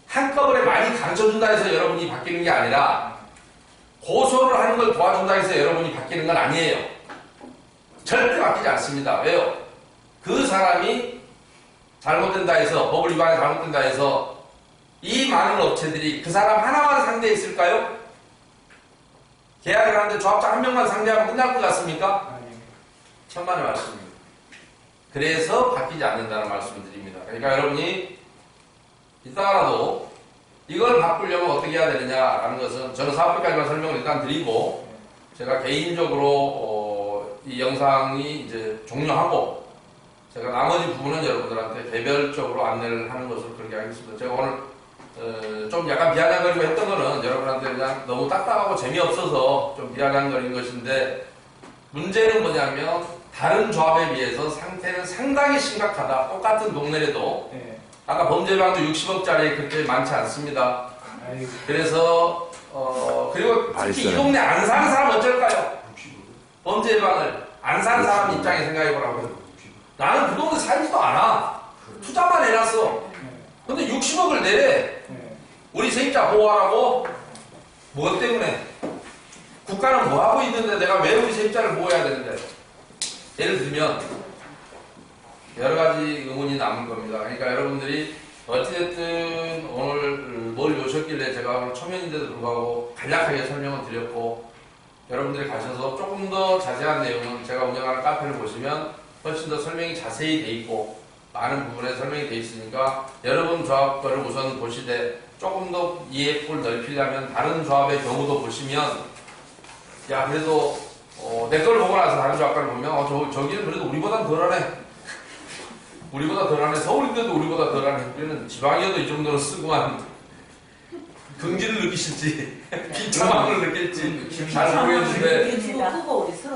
한꺼번에 많이 가르쳐준다 해서 여러분이 바뀌는 게 아니라 고소를 하는 걸 도와준다 해서 여러분이 바뀌는 건 아니에요. 절대 바뀌지 않습니다. 왜요? 그 사람이 잘못된다 해서 법을 위반해 잘못된다 해서 이 많은 업체들이 그 사람 하나만 상대했을까요? 계약을 하는데 조합장 한 명만 상대하면 끝날 것 같습니까? 천만의 말씀입니다. 그래서 바뀌지 않는다는 말씀을 드립니다. 그러니까 여러분이 이따가라도 이걸 바꾸려면 어떻게 해야 되느냐라는 것은 저는 사업비까지만 설명을 일단 드리고 제가 개인적으로 이 영상이 이제 종료하고 제가 나머지 부분은 여러분들한테 개별적으로 안내를 하는 것으로 그렇게 하겠습니다. 제가 오늘 좀 약간 비아냥거리고 했던 거는 여러분한테 그냥 너무 딱딱하고 재미없어서 좀 비아냥거린 것인데 문제는 뭐냐면 다른 조합에 비해서 상태는 상당히 심각하다. 똑같은 동네라도 아까 범죄방도 60억짜리 그렇게 많지 않습니다. 그래서 그리고 특히 이 동네 안 사는 사람 어쩔까요? 범죄방을 안 사는 사람 입장에 생각해보라고요. 나는 그 동네 살지도 않아. 투자만 해놨어. 근데 60억을 내. 우리 세입자 보호하라고? 뭐 때문에? 국가는 뭐 하고 있는데 내가 왜 우리 세입자를 보호해야 되는데? 예를 들면 여러 가지 의문이 남은 겁니다. 그러니까 여러분들이 어찌됐든 오늘 뭘 요셨길래 제가 오늘 초면인데도 불구하고 간략하게 설명을 드렸고 여러분들이 가셔서 조금 더 자세한 내용은 제가 운영하는 카페를 보시면 훨씬 더 설명이 자세히 돼 있고 많은 부분에 설명이 돼 있으니까 여러분 조합 거를 우선 보시되 조금 더 이해폭을 넓히려면 다른 조합의 경우도 보시면 야 그래도 내 걸 보고 나서 다른 조합가를 보면 저기는 그래도 우리보단 덜하네. 우리보다 덜하네. 서울인데도 우리보다 덜하네. 우리는 지방이어도 이 정도는 쓰고만 긍지를 느끼실지 비참함을 느낄지 잘 모르겠는데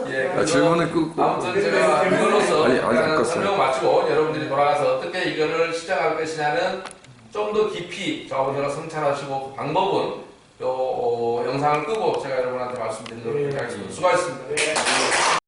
예, 질문을 끊고 아무튼 제가 이걸로서 아니, 설명 마치고 여러분들이 돌아가서 어떻게 이거를 시작할 것이냐는 좀 더 깊이 저하고 성찰하시고 그 방법은 요 영상을 끄고 제가 여러분한테 말씀드리도록 하겠습니다. 수고하셨습니다.